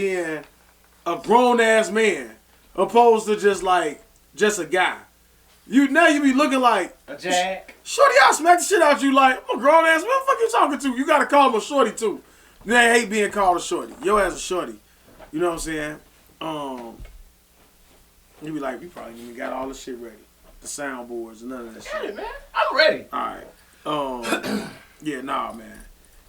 being a grown ass man opposed to just a guy. You be looking like a jack. Shorty, I'll smack the shit out you like I'm a grown ass. What the fuck you talking to? You gotta call him a shorty too. They hate being called a shorty. Your ass a shorty. You know what I'm saying? You be like, we probably even got all the shit ready. The soundboards and none of that shit. Hey, man, I'm ready. Alright. Yeah, nah, man.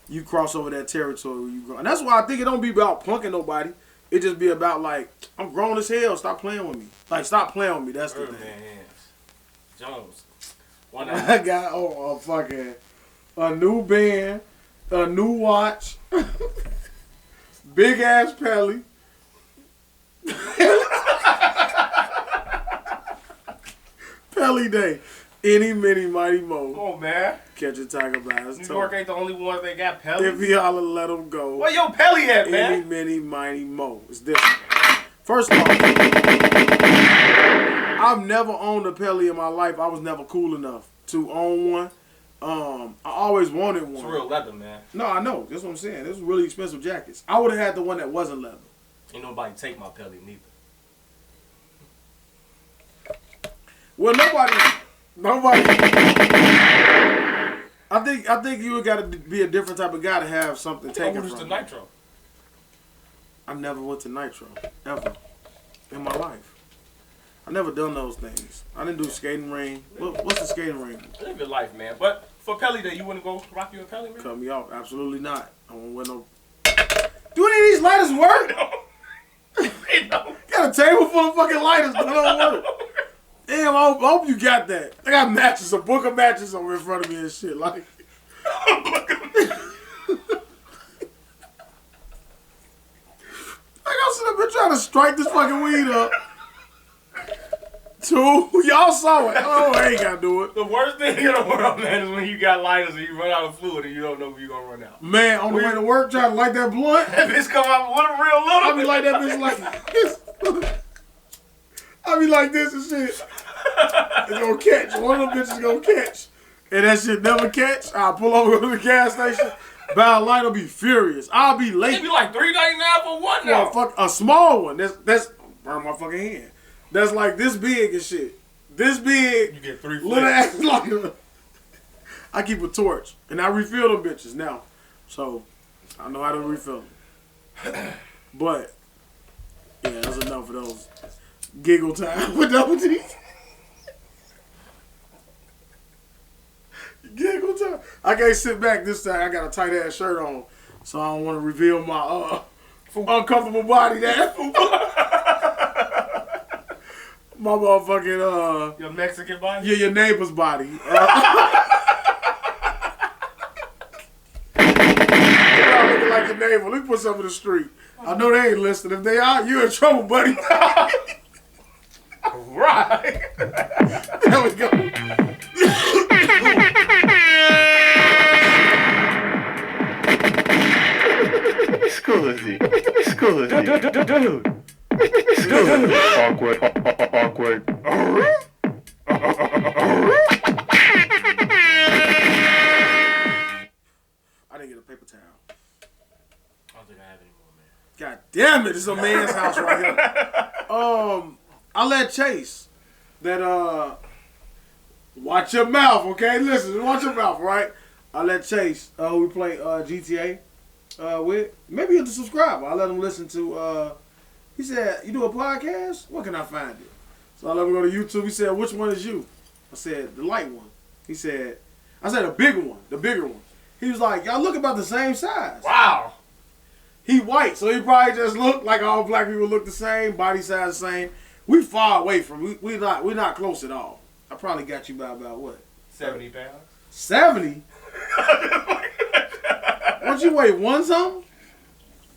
You cross over that territory where you grow. And that's why I think it don't be about punking nobody. It just be about like, I'm grown as hell. Stop playing with me. Like, stop playing with me. That's the thing. Jones. I got a fucking a new band, a new watch, big ass Pelle. Pelle Day. Any, mini, mighty, mo. Come on, man. Catch a tiger by his toe. New York ain't the only ones that got Pelle. If he holler, let him go. Where your Pelle at, man? Any, mini, mighty, mo. It's different. First off, I've never owned a Pelle in my life. I was never cool enough to own one. I always wanted one. It's real leather, man. No, I know. That's what I'm saying. This is really expensive jackets. I would have had the one that wasn't leather. Ain't nobody take my Pelle neither. Well, nobody. I think you got to be a different type of guy to have something taken from. To Nitro. I never went to Nitro ever in my life. I never done those things. I didn't do skating ring. What's the skating ring? Live your life, man. But for Pelle Day, you wouldn't go rock you a Pelle, man? Cut me off. Absolutely not. I won't wear no. Do any of these lighters work? No. Got a table full of fucking lighters that don't work. Damn, I hope you got that. I got matches, a book of matches over in front of me and shit. Like, I got sit up here trying to strike this fucking weed up. Two, y'all saw it. Oh, I ain't gotta do it. The worst thing in the world, man, is when you got lighters and you run out of fluid and you don't know when you're gonna run out. Man, on the way to work, trying to light that blunt. That bitch come out with a real little. I be like that bitch like this. I be like this and shit. It's gonna catch. One of them bitches gonna catch. And that shit never catch. I'll pull over to the gas station. Buy a light, I'll be furious. I'll be late. It be like $3.99 for one now. Well, fuck, a small one. That's burn my fucking hand. That's like this big and shit. This big. You get 3 flicks. Little ass lighter. I keep a torch. And I refill them bitches now. So, I know how to refill them. But, yeah, that's enough of those giggle time with double T. Giggle time. I can't sit back this time. I got a tight ass shirt on. So I don't want to reveal my uncomfortable body that. My motherfucking your Mexican body? Yeah, your neighbor's body. Looking like your neighbor. Let me put some in the street. I know they ain't listening. If they are, you in trouble, buddy. Right. There we go. Scusi. Dude. Awkward. I didn't get a paper towel. I don't think I have any more, man. God damn it, it's a man's house right here. I let Chase that watch your mouth, okay? Listen, watch your mouth, right? I let Chase, who we play GTA with, maybe he's a subscriber. I let him listen to he said, you do a podcast? Where can I find it? So I let him go to YouTube. He said, which one is you? I said, the light one. I said, the bigger one, the bigger one. He was like, y'all look about the same size. Wow. He white, so he probably just look like all black people look the same, body size the same. We far away from, we not close at all. I probably got you by about what? 70 pounds. 70? What you weigh, one something?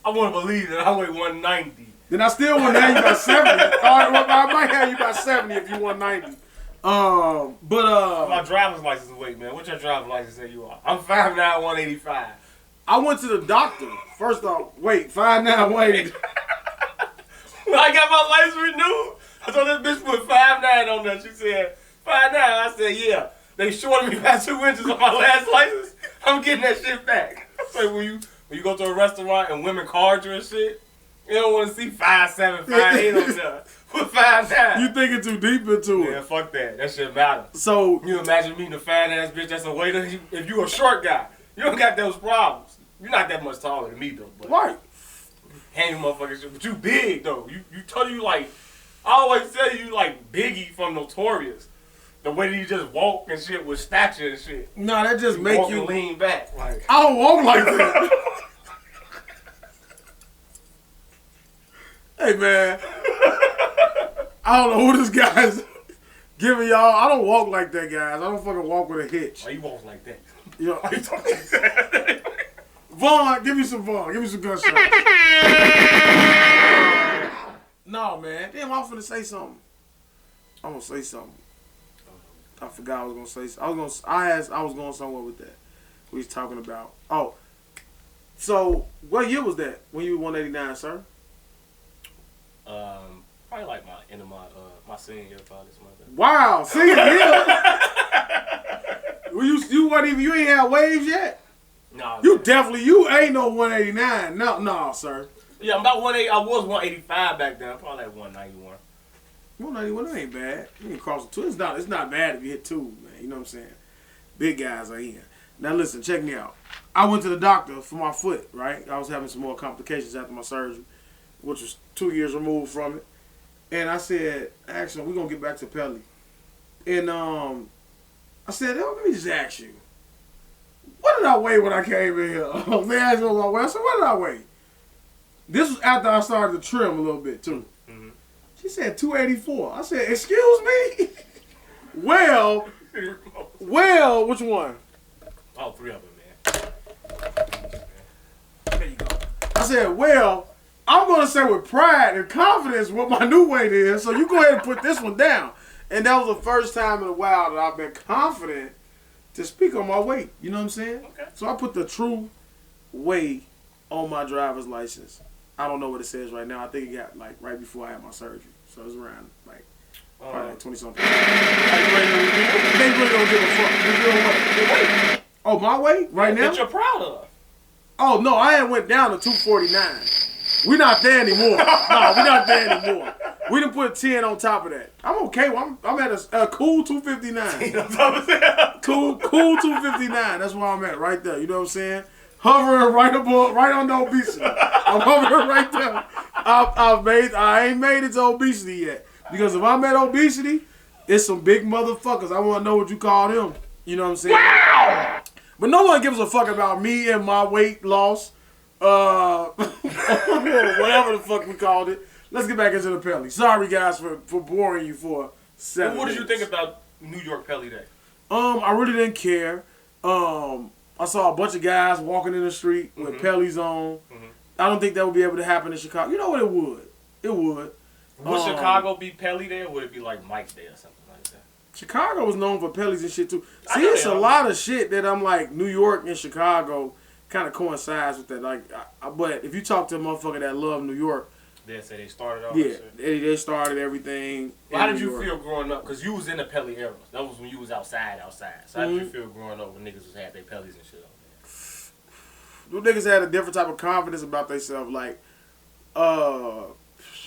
I want to believe that I weigh 190. Then I still want to have you about 70. All right, well, I might have you about 70 if you 190. My driver's license weight, man. What's your driver's license say you are? I'm 5'9", 185. I went to the doctor. First off, wait, 5'9", 180. When I got my license renewed, I told this bitch put 5'9" on there. She said, 5'9". I said, yeah. They shorted me by 2 inches on my last license. I'm getting that shit back. So when you go to a restaurant and women card you and shit, You don't want to see 5'7", 5'8" on there. Put 5'9". You thinking too deep into Yeah, it. fuck that. That shit matter. So You imagine meeting a fat ass bitch that's a waiter. If you a short guy, you don't got those problems. You're not that much taller than me though. But right. hang motherfuckers shit. But you big though. You told you like, I always tell you like Biggie from Notorious. The way that you just walk and shit with stature and shit. No, that just make Walk you. and lean back. Like, I don't walk like that. Hey man, I don't know who this guy's giving y'all. I don't walk like that, guys. I don't fucking walk with a hitch. why you walk like that? You know, Why you talking like that? Vaughn, give me some Vaughn. Give me some gunshots. No, man. Damn, I was finna say something. I'm gonna say something. I forgot I was gonna say. I was going somewhere with that. We was talking about. Oh, so what year was that when you were 189, sir? Probably like my end of my senior year, probably this month. Wow, senior year. You wasn't even. You ain't had waves yet. Nah, You man. definitely. You ain't no 189. No, sir. Yeah, I'm about 180. I was 185 back then. I'm probably like 191. 191, that ain't bad. You can cross the two. It's not bad if you hit two, man. You know what I'm saying? Big guys are in. Now listen, check me out. I went to the doctor for my foot, right? I was having some more complications after my surgery, which was 2 years removed from it. And I said, actually, we're gonna get back to Pelle. And I said, oh, let me just ask you. What did I weigh when I came in here? They asked me what I weighed. I said, what did I weigh? This was after I started to trim a little bit too. Mm-hmm. She said 284. I said, excuse me? Well, which one? All three of them, man. There you go. I said, well, I'm going to say with pride and confidence what my new weight is, so you go ahead and put this one down. And that was the first time in a while that I've been confident to speak on my weight. You know what I'm saying? Okay. So I put the true weight on my driver's license. I don't know what it says right now. I think it got like right before I had my surgery. So it's around like probably like 20 something. Are you ready to reveal? They really don't give a fuck. Reveal what? Your weight Oh, my weight right now? that you're proud of. Oh no, I had went down to 249. We're not there anymore. No, we're not there anymore. We done put 10 on top of that. I'm okay. I'm at a cool 259. You know what I'm saying? Cool 259. That's where I'm at right there. You know what I'm saying? Hovering right above, right under obesity. I'm hovering right there. I ain't made it to obesity yet. Because if I'm at obesity, it's some big motherfuckers. I want to know what you call them. You know what I'm saying? Wow! But no one gives a fuck about me and my weight loss. Whatever the fuck we called it. Let's get back into the Pelle. Sorry guys for boring you for 7 What did you minutes. think about New York Pelle Day? I really didn't care. I saw a bunch of guys walking in the street with Pelle's on. Mhm. I don't think that would be able to happen in Chicago. You know what? It would. It would. Would Chicago be Pelle Day or would it be like Mike's Day or something like that? Chicago was known for Pelle's and shit too. I See, know it's they a are. lot of shit that I'm like, New York and Chicago kind of coincides with that. Like, but if you talk to a motherfucker that love New York, They say they started off. yeah, they started everything. Well, how in did New you York. feel growing up? Because you was in the Pelle era. That was when you was outside. So how did you feel growing up when niggas was had their Pelles and shit on there? Them niggas had a different type of confidence about themselves. Like,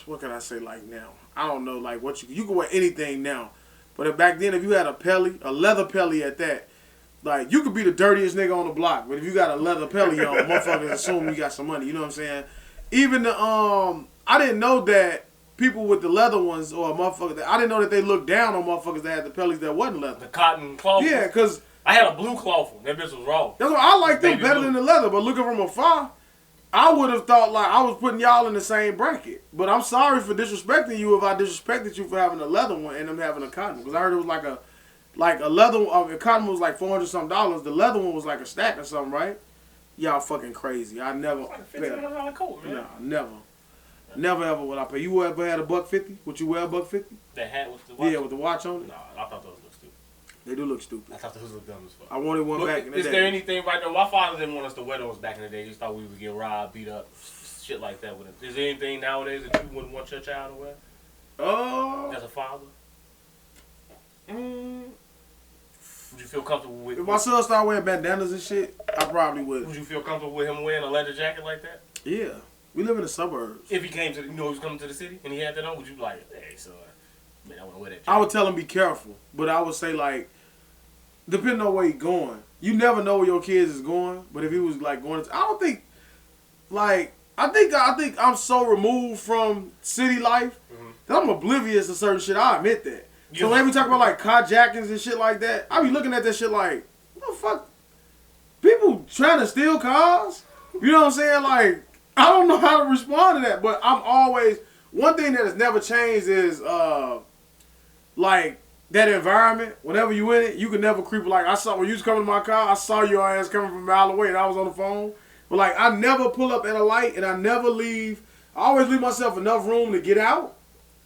what can I say? Like now, I don't know. Like what you can wear anything now, but back then, if you had a Pelle, a leather Pelle at that, like you could be the dirtiest nigga on the block. But if you got a leather Pelle on, motherfuckers assume you got some money. You know what I'm saying? Even the I didn't know that people with the leather ones or motherfuckers. I didn't know that they looked down on motherfuckers that had the Pelles that wasn't leather. The cotton cloth. Yeah, cause I had a blue cloth one. That bitch was raw. that's why I like them Baby better blue. than the leather. But looking from afar, I would have thought like I was putting y'all in the same bracket. But I'm sorry for disrespecting you if I disrespected you for having a leather one and them having a cotton. Because I heard it was like a leather. A cotton one was like $400 something. The leather one was like a stack or something, right? Y'all fucking crazy. I never. Like a $1,500 coat, man. Nah, never. Never ever would I pay. You ever had a $150? Would you wear a $150? That hat with the watch. Yeah, with the watch on it. Nah, I thought those looked stupid. They do look stupid. I thought those looked dumb as fuck. I wanted one back in the Is day. there anything right there? My father didn't want us to wear those back in the day. He just thought we would get robbed, beat up, shit like that with it. Is there anything nowadays that you wouldn't want your child to wear as a father? Would you feel comfortable with? If my son started wearing bandanas and shit, I probably would. Would you feel comfortable with him wearing a leather jacket like that? Yeah. We live in the suburbs. If he came to, he was coming to the city and he had that on, would you be like, hey, son, man, I want to wear that jacket? I would tell him be careful, but I would say like, depending on where he going, you never know where your kids is going. But if he was like going, I don't think, like, I think I'm so removed from city life that I'm oblivious to certain shit. I admit that. So when we talk about like carjackings and shit like that, I be looking at that shit like, what the fuck? People trying to steal cars? You know what I'm saying? Like, I don't know how to respond to that, but I'm always, one thing that has never changed is like that environment. Whenever you in it, you can never creep. Like I saw when you was coming to my car, I saw your ass coming from a mile away, and I was on the phone. But like I never pull up at a light, and I never leave. I always leave myself enough room to get out.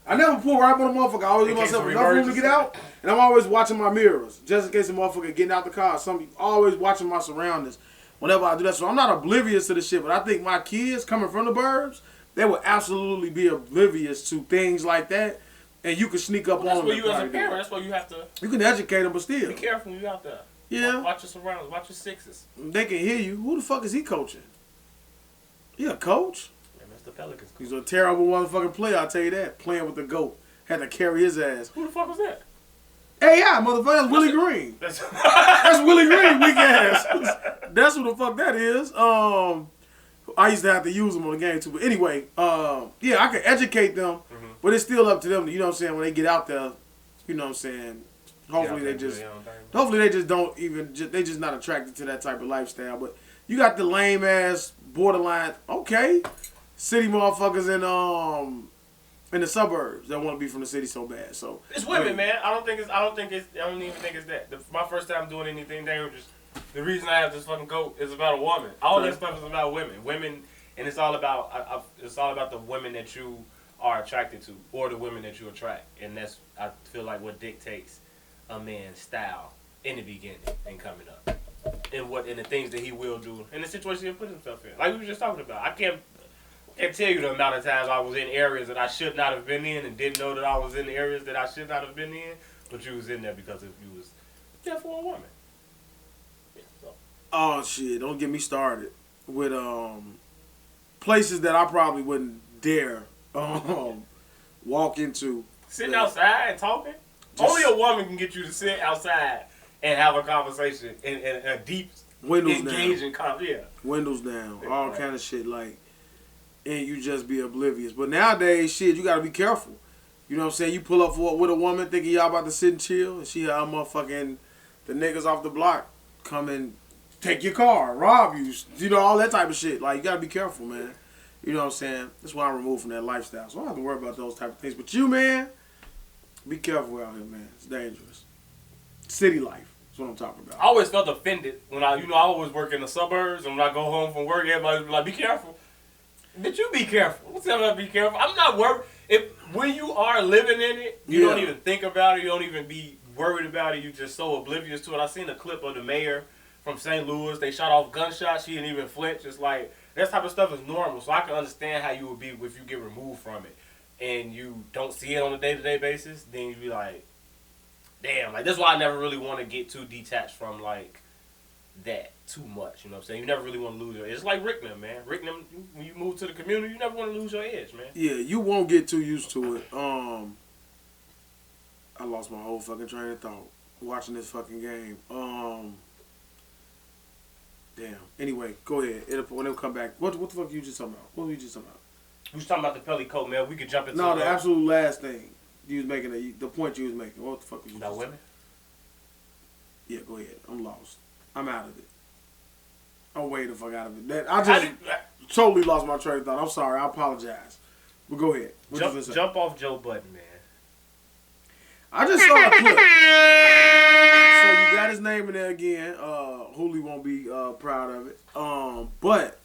I never pull right up on a motherfucker. I always leave myself enough room to get out, and I'm always watching my mirrors just in case the motherfucker getting out the car. Always watching my surroundings. Whenever I do that, so I'm not oblivious to the shit, but I think my kids coming from the burbs, they would absolutely be oblivious to things like that, and you can sneak up on them. That's where you as a parent, that's why you have to. You can educate them, but still. Be careful when you out there. Yeah. Watch your surroundings, watch your sixes. They can hear you. Who the fuck is he coaching? He a coach? Yeah, Mr. Pelicans. He's a terrible motherfucking player, I'll tell you that. Playing with the GOAT. Had to carry his ass. Who the fuck was that? AI, motherfucker, that's Willie Green. That's Willie Green, weak ass. That's who the fuck that is. I used to have to use them on the game too. But anyway, yeah, I can educate them, but it's still up to them. You know what I'm saying? When they get out there, you know what I'm saying? Hopefully they just don't even. They just not attracted to that type of lifestyle. But you got the lame ass borderline. Okay, city motherfuckers in the suburbs that want to be from the city so bad. So it's women, man. I don't even think it's that. My first time doing anything dangerous. The reason I have this fucking coat is about a woman. All that stuff is about women. Women, and it's all about it's all about the women that you are attracted to, or the women that you attract, and that's, I feel like, what dictates a man's style in the beginning and coming up, and the things that he will do, and the situation he puts himself in. Like we were just talking about, I can't tell you the amount of times I was in areas that I should not have been in and didn't know that I was in areas that I should not have been in, but you was in there because you was there for a woman. Yeah, so. Oh shit! Don't get me started with places that I probably wouldn't dare walk into. Sitting outside and talking. Only a woman can get you to sit outside and have a conversation and a deep, engaging conversation. Windows down, all kind of shit like. And you just be oblivious. But nowadays, shit, you gotta be careful. You know what I'm saying? You pull up with a woman thinking y'all about to sit and chill, and she how motherfucking the niggas off the block come and take your car, rob you, you know, all that type of shit. Like, you gotta be careful, man. You know what I'm saying? That's why I'm removed from that lifestyle. So I don't have to worry about those type of things. But you, man, be careful out here, man. It's dangerous. City life. That's what I'm talking about. I always felt offended when I always work in the suburbs, and when I go home from work, everybody be like, be careful. But you be careful. Don't tell me to be careful. I'm not worried. When you are living in it, you don't even think about it. You don't even be worried about it. You're just so oblivious to it. I seen a clip of the mayor from St. Louis. They shot off gunshots. She didn't even flinch. It's like, that type of stuff is normal. So I can understand how you would be if you get removed from it and you don't see it on a day-to-day basis. Then you be like, damn. Like, that's why I never really want to get too detached from, like, that too much, you know what I'm saying? You never really want to lose your edge. It's like Rickman, man. Rickman, when you move to the community, you never want to lose your edge, man. Yeah, you won't get too used to it. I lost my whole fucking train of thought watching this fucking game. Damn. Anyway, go ahead. When it'll come back. What the fuck you just talking about? What were you just talking about? We was talking about the Pelly coat, man. We could jump into the absolute last thing you was making, the point you was making. What the fuck was you about women? Yeah, go ahead. I'm lost. I'm out of it. I'm way the fuck out of it. I just totally lost my train of thought. I'm sorry. I apologize. But go ahead. Jump off Joe Budden, man. I just saw a clip. So you got his name in there again. Hooli won't be proud of it. But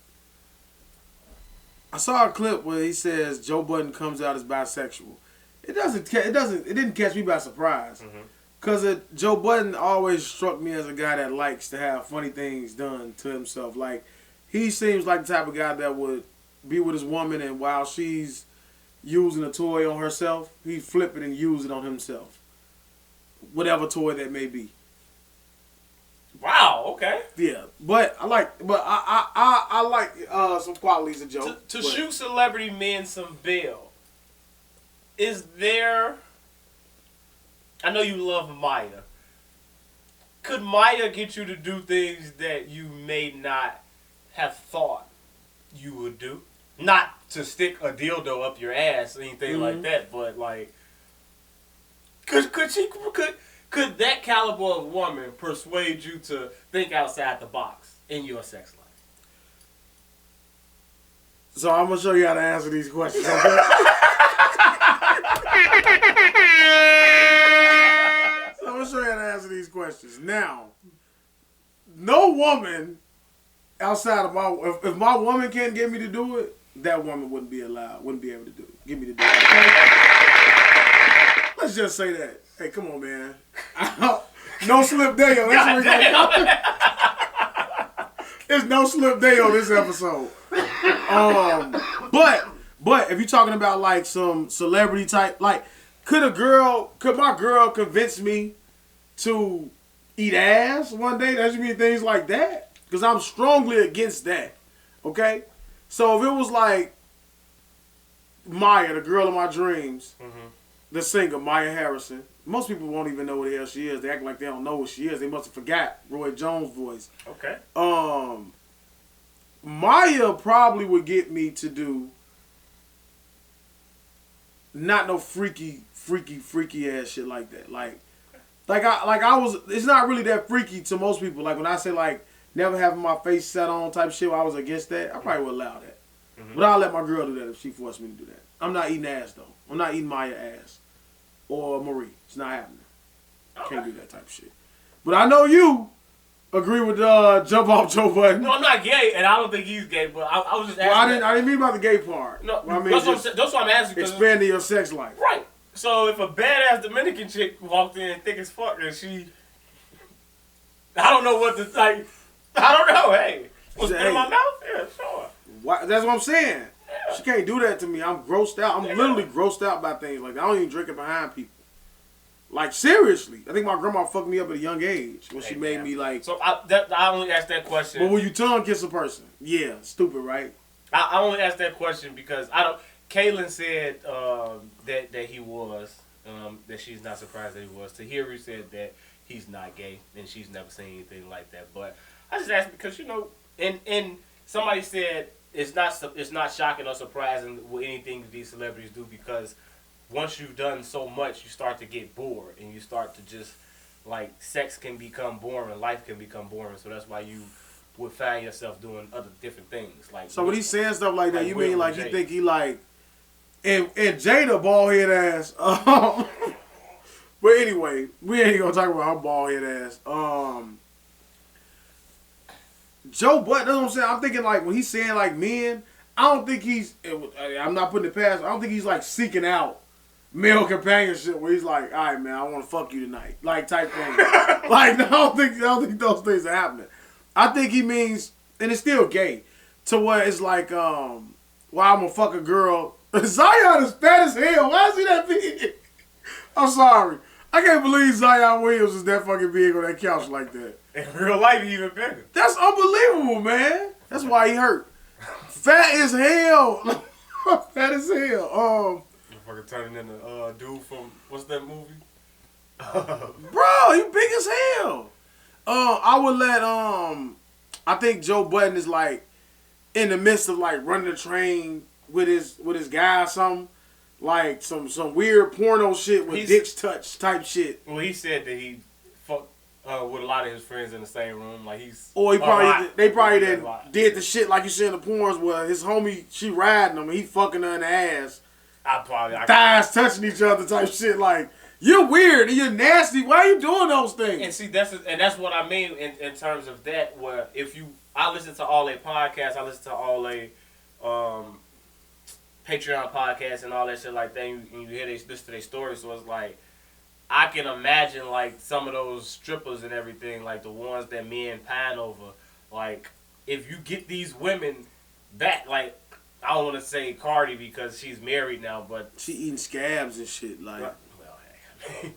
I saw a clip where he says Joe Budden comes out as bisexual. It didn't catch me by surprise. Because Joe Budden always struck me as a guy that likes to have funny things done to himself. Like, he seems like the type of guy that would be with his woman, and while she's using a toy on herself, he'd flip it and use it on himself. Whatever toy that may be. Wow. Okay. Yeah, but I like some qualities of Joe. To shoot celebrity men some bail. Is there? I know you love Maya. Could Maya get you to do things that you may not have thought you would do? Not to stick a dildo up your ass or anything like that, but like, could that caliber of woman persuade you to think outside the box in your sex life? So I'm gonna show you how to answer these questions. Okay? So I'm gonna show you how to answer these questions. Now, no woman outside of if my woman can't get me to do it, that woman wouldn't be able to get me to do it. Okay? Let's just say that. Hey, come on, man. No slip Daeo. There's no slip Daeo this episode. But if you're talking about like some celebrity type, like could my girl convince me to eat ass one day? That should mean things like that. Because I'm strongly against that. Okay? So if it was like Maya, the girl of my dreams, the singer, Maya Harrison, most people won't even know what the hell she is. They act like they don't know what she is. They must have forgot Roy Jones' voice. Okay. Maya probably would get me to do not no freaky ass shit like that. It's not really that freaky to most people. Like when I say like never having my face set on type shit, I was against that. I probably would allow that. But I'll let my girl do that if she forced me to do that. I'm not eating ass though. I'm not eating Maya ass or Marie. It's not happening. Can't do that type of shit. But I know you agree with jump off Joe Budden. No, I'm not gay, and I don't think he's gay. But I was just asking. Well, I didn't mean about the gay part. No, I mean, that's what I'm asking. Expanding your sex life. Right. So if a badass Dominican chick walked in thick as fuck and I don't know what to say. I don't know. Hey, what's in my mouth? Yeah, sure. That's what I'm saying. Yeah. She can't do that to me. I'm grossed out. I'm literally grossed out by things like that. I don't even drink it behind people. Like seriously, I think my grandma fucked me up at a young age when she made me like. So I only asked that question. But when you tongue kiss a person, yeah, stupid, right? I only asked that question because I don't. Kaylin said that he was that she's not surprised that he was. Tahiri said that he's not gay and she's never seen anything like that. But I just asked because and somebody said it's not shocking or surprising with anything that these celebrities do because. Once you've done so much, you start to get bored, and you start to just, like, sex can become boring, life can become boring, so that's why you would find yourself doing other different things. Like. So when he's saying stuff like that, you mean like you think he like, and Jada bald head ass. But anyway, we ain't gonna talk about her bald head ass. Joe Budden, that's what I'm saying. I'm thinking like when he's saying like men, I don't think he's. I'm not putting it past. I don't think he's like seeking out male companionship where he's like, all right, man, I want to fuck you tonight, like type thing. Like, I don't think those things are happening. I think he means, and it's still gay, to where it's like, well, I'm gonna fuck a girl. Zion is fat as hell. Why is he that big? I'm sorry, I can't believe Zion Williams is that fucking big on that couch like that. In real life, he even bigger. That's unbelievable, man. That's why he hurt. Fat as hell. Fat as hell. Fucking turning into dude from what's that movie? Bro, you big as hell. I would let I think Joe Budden is like in the midst of like running a train with his guy or something. Like some weird porno shit with dicks touch type shit. Well, he said that he fucked with a lot of his friends in the same room. Like he's. Or they probably did the shit like you see in the porns where his homie she riding him and he fucking her in the ass. Thighs touching each other type shit. Like you're weird and you're nasty. Why are you doing those things? And see that's what I mean in terms of that. Where I listen to all their podcasts, I listen to all their Patreon podcasts and all that shit like that. And you hear listen to their stories, so it's like I can imagine like some of those strippers and everything, like the ones that men pine over. Like if you get these women back, like. I don't want to say Cardi because she's married now, but she eating scabs and shit. Like, well,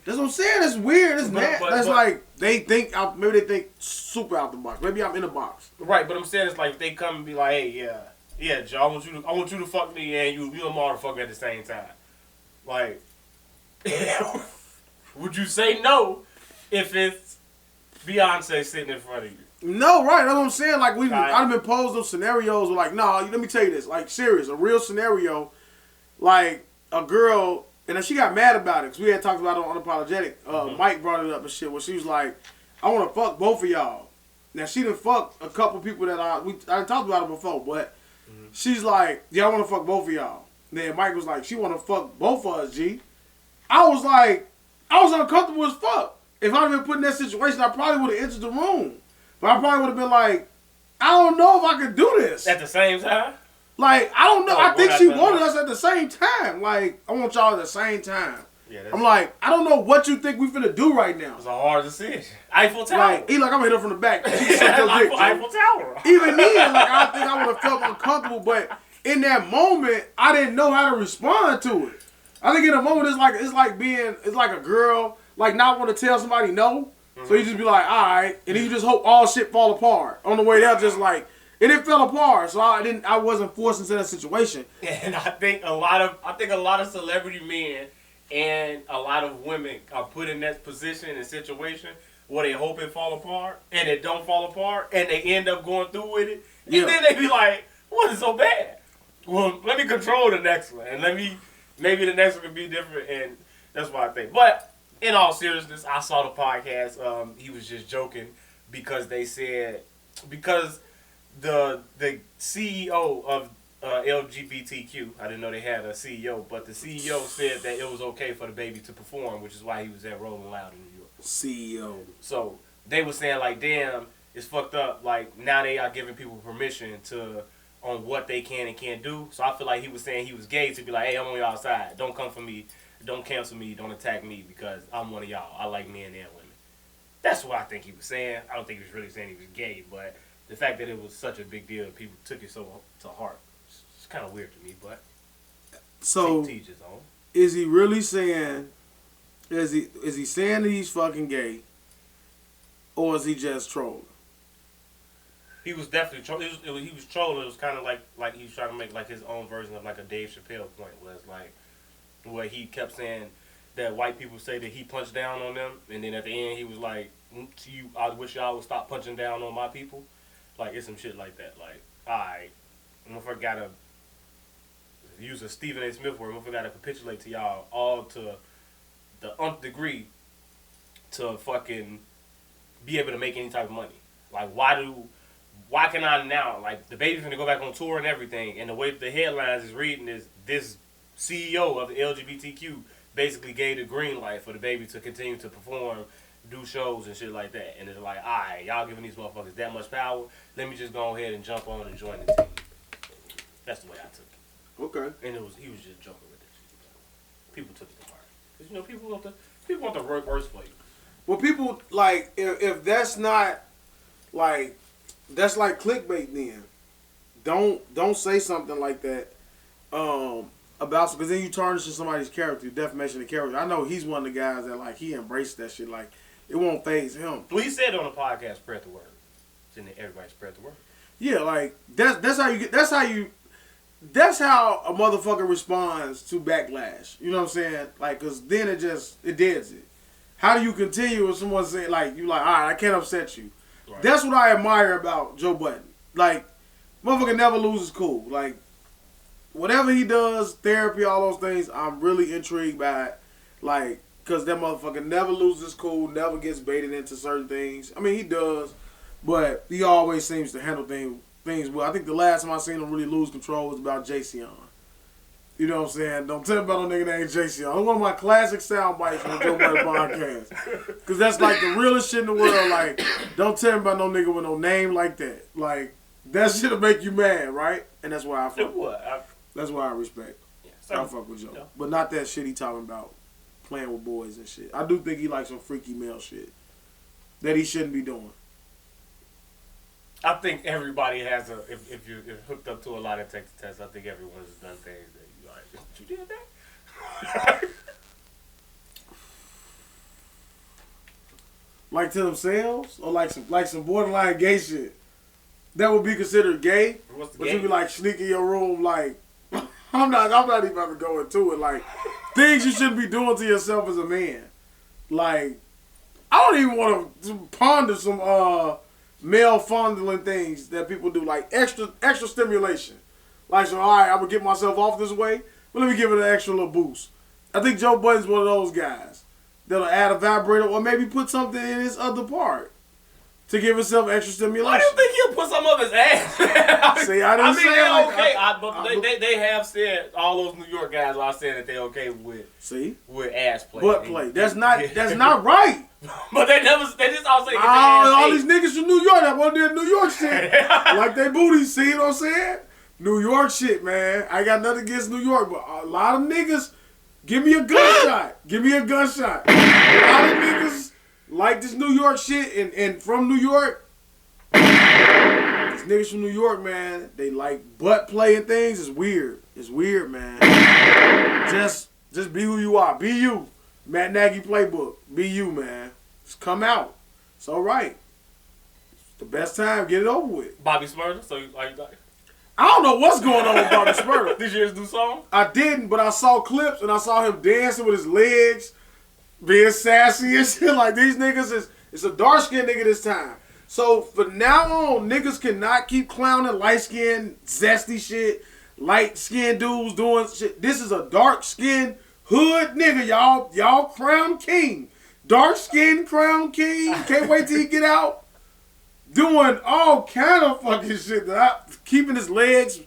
That's what I'm saying. It's weird. It's mad. That's but, like they think out. Maybe they think super out the box. Maybe I'm in the box. Right, but I'm saying it's like they come and be like, hey, yeah, Joe, I want you to fuck me and you and Lamar to fuck at the same time. Like, would you say no if it's Beyonce sitting in front of you? No, right. That's what I'm saying. Like Right. I've been posed those scenarios. Where like, nah. Let me tell you this. Like, serious, a real scenario. Like a girl, and then she got mad about it because we had talked about it on Unapologetic. Mike brought it up and shit. Where she was like, I want to fuck both of y'all. Now she done fucked a couple people that I talked about it before, but she's like, yeah, I want to fuck both of y'all. Then Mike was like, she want to fuck both of us, G. I was like, I was uncomfortable as fuck. If I'd been put in that situation, I probably would have entered the room. But I probably would have been like, I don't know if I could do this. At the same time? Like, I don't know. Oh, I think one she after wanted another. us at the same time. Like, I want y'all at the same time. Yeah, I'm like, I don't know what you think we finna do right now. it's a hard decision. Eiffel Tower. Like, he like, I'm gonna hit her from the back. She suck your dick, Eiffel Joe. Tower. Even then, like, I think I would have felt uncomfortable, but in that moment, I didn't know how to respond to it. I think in a moment, it's like a girl, like, not want to tell somebody no. So you just be like, all right, and then you just hope all shit fall apart. On the way there, just like, and it fell apart. So I wasn't forced into that situation. And I think a lot of celebrity men and a lot of women are put in that position and situation where they hope it fall apart and it don't fall apart and they end up going through with it. Yeah. And then they be like, what is so bad? Well, let me control the next one and maybe the next one can be different, and that's what I think. But in all seriousness, I saw the podcast. He was just joking because they said, because the CEO of LGBTQ, I didn't know they had a CEO, but the CEO said that it was okay for the baby to perform, which is why he was at Rolling Loud in New York. CEO. So they were saying like, damn, it's fucked up. Like, now they are giving people permission on what they can and can't do. So I feel like he was saying he was gay to be like, hey, I'm on your side. Don't come for me. Don't cancel me. Don't attack me because I'm one of y'all. I like men and women. That's what I think he was saying. I don't think he was really saying he was gay, but the fact that it was such a big deal, people took it so to heart. It's kind of weird to me, but So teach his own. is he really saying? Is he saying that he's fucking gay, or is he just trolling? He was definitely trolling. He was trolling. It was kind of like he was trying to make like his own version of like a Dave Chappelle point, where it's like where he kept saying that white people say that he punched down on them, and then at the end he was like, I wish y'all would stop punching down on my people. Like, it's some shit like that. Like, alright, motherfucker gotta use a Stephen A. Smith word. Motherfucker gotta capitulate to y'all all to the nth degree to fucking be able to make any type of money. Like, why can I now? Like, the baby's gonna go back on tour and everything, and the way the headlines is reading is this CEO of the LGBTQ basically gave the green light for the baby to continue to perform, do shows and shit like that. And it's like, alright, y'all giving these motherfuckers that much power, let me just go ahead and jump on and join the team. That's the way I took it. Okay. And he was just joking with that shit. People took it to heart. Because, people want the worst for you. Well, people, like, if that's not, like, that's like clickbait then. Don't say something like that about, because then you tarnish somebody's character, defamation of character. I know he's one of the guys that, like, he embraced that shit. Like, it won't faze him. Well, he said on the podcast, spread the word. So then everybody spread the word. Yeah, like, that's how a motherfucker responds to backlash. You know what I'm saying? Like, because then it deads it. How do you continue with someone saying, like, you like, all right, I can't upset you. Right. That's what I admire about Joe Budden. Like, motherfucker never loses cool. Like, whatever he does, therapy, all those things, I'm really intrigued by it. Like, because that motherfucker never loses cool, never gets baited into certain things. I mean, he does, but he always seems to handle things well. I think the last time I seen him really lose control was about Jason. You know what I'm saying? Don't tell me about no nigga named Jason. That's one of my classic sound bites from the Joe Budden podcast. Because that's like the realest shit in the world. Like, don't tell me about no nigga with no name like that. Like, that shit'll make you mad, right? And that's why I fuck. That's why I respect. Yeah, I fuck with Joe. No. But not that shit he talking about playing with boys and shit. I do think he likes some freaky male shit that he shouldn't be doing. I think everybody has if you're hooked up to a lot of Texas tests, I think everyone's done things that you like, you did that? like to themselves, or like some borderline gay shit, that would be considered gay. What's the But gay? you be like sneak in your room, like I'm not even about to go into it. Like things you shouldn't be doing to yourself as a man. Like I don't even want to ponder some male fondling things that people do, like extra stimulation. Like, so all right, I'm gonna get myself off this way, but let me give it an extra little boost. I think Joe Budden's one of those guys that'll add a vibrator or maybe put something in his other part to give himself extra stimulation. Why do you think he'll put some up his ass? See, I didn't say they're like, okay. But they have said, all those New York guys are saying that they're okay with ass play. Butt play. That's not right. But they just all say all these niggas from New York that want to do New York shit. Like they booties, see what I'm saying? New York shit, man. I got nothing against New York, but a lot of niggas, give me a gunshot. Give me a gunshot. A lot of niggas like this New York shit and from New York. These niggas from New York, man, they like butt play and things. It's weird. It's weird, man. Just be who you are. Be you. Matt Nagy playbook. Be you, man. Just come out. It's all right. It's the best time. Get it over with. Bobby Shmurda, so like I don't know what's going on with Bobby Shmurda. Did you hear his new song? I didn't, but I saw clips and I saw him dancing with his legs, being sassy and shit. Like these niggas it's a dark skinned nigga this time. So from now on, niggas cannot keep clowning light skinned, zesty shit, light skinned dudes doing shit. This is a dark skinned hood nigga, y'all. Y'all crown king. Dark skinned crown king. Can't wait till he get out. Doing all kind of fucking shit. Keeping his legs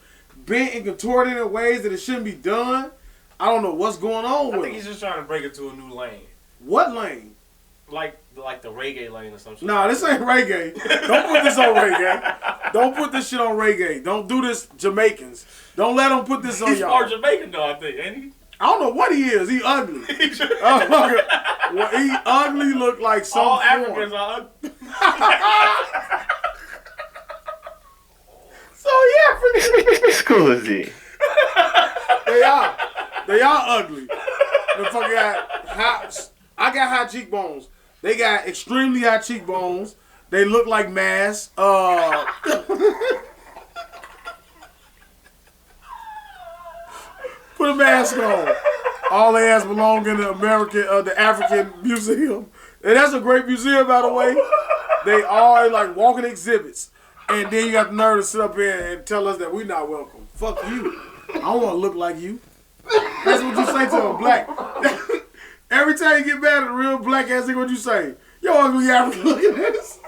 bent and contorted in ways that it shouldn't be done. I don't know what's going on with I think him. he's just trying to break into a new lane. What lane? Like the reggae lane or something. Nah, this ain't reggae. Don't put this on reggae. Don't put this shit on reggae. Don't do this, Jamaicans. Don't let them put this on He's y'all. part Jamaican though, I think, ain't he? I don't know what he is. He ugly. Well, he ugly look like some all foreign. Africans are ugly. So yeah, Scusi. they are ugly. The fuck I got high cheekbones. They got extremely high cheekbones. They look like masks. Put a mask on. All they ass belong in the African Museum. And that's a great museum, by the way. They all like walking exhibits. And then you got the nerve to sit up here and tell us that we not welcome. Fuck you. I don't want to look like you. That's what you say to a black. Every time you get mad at a real black ass nigga, what you say? Yo, ugly African looking ass.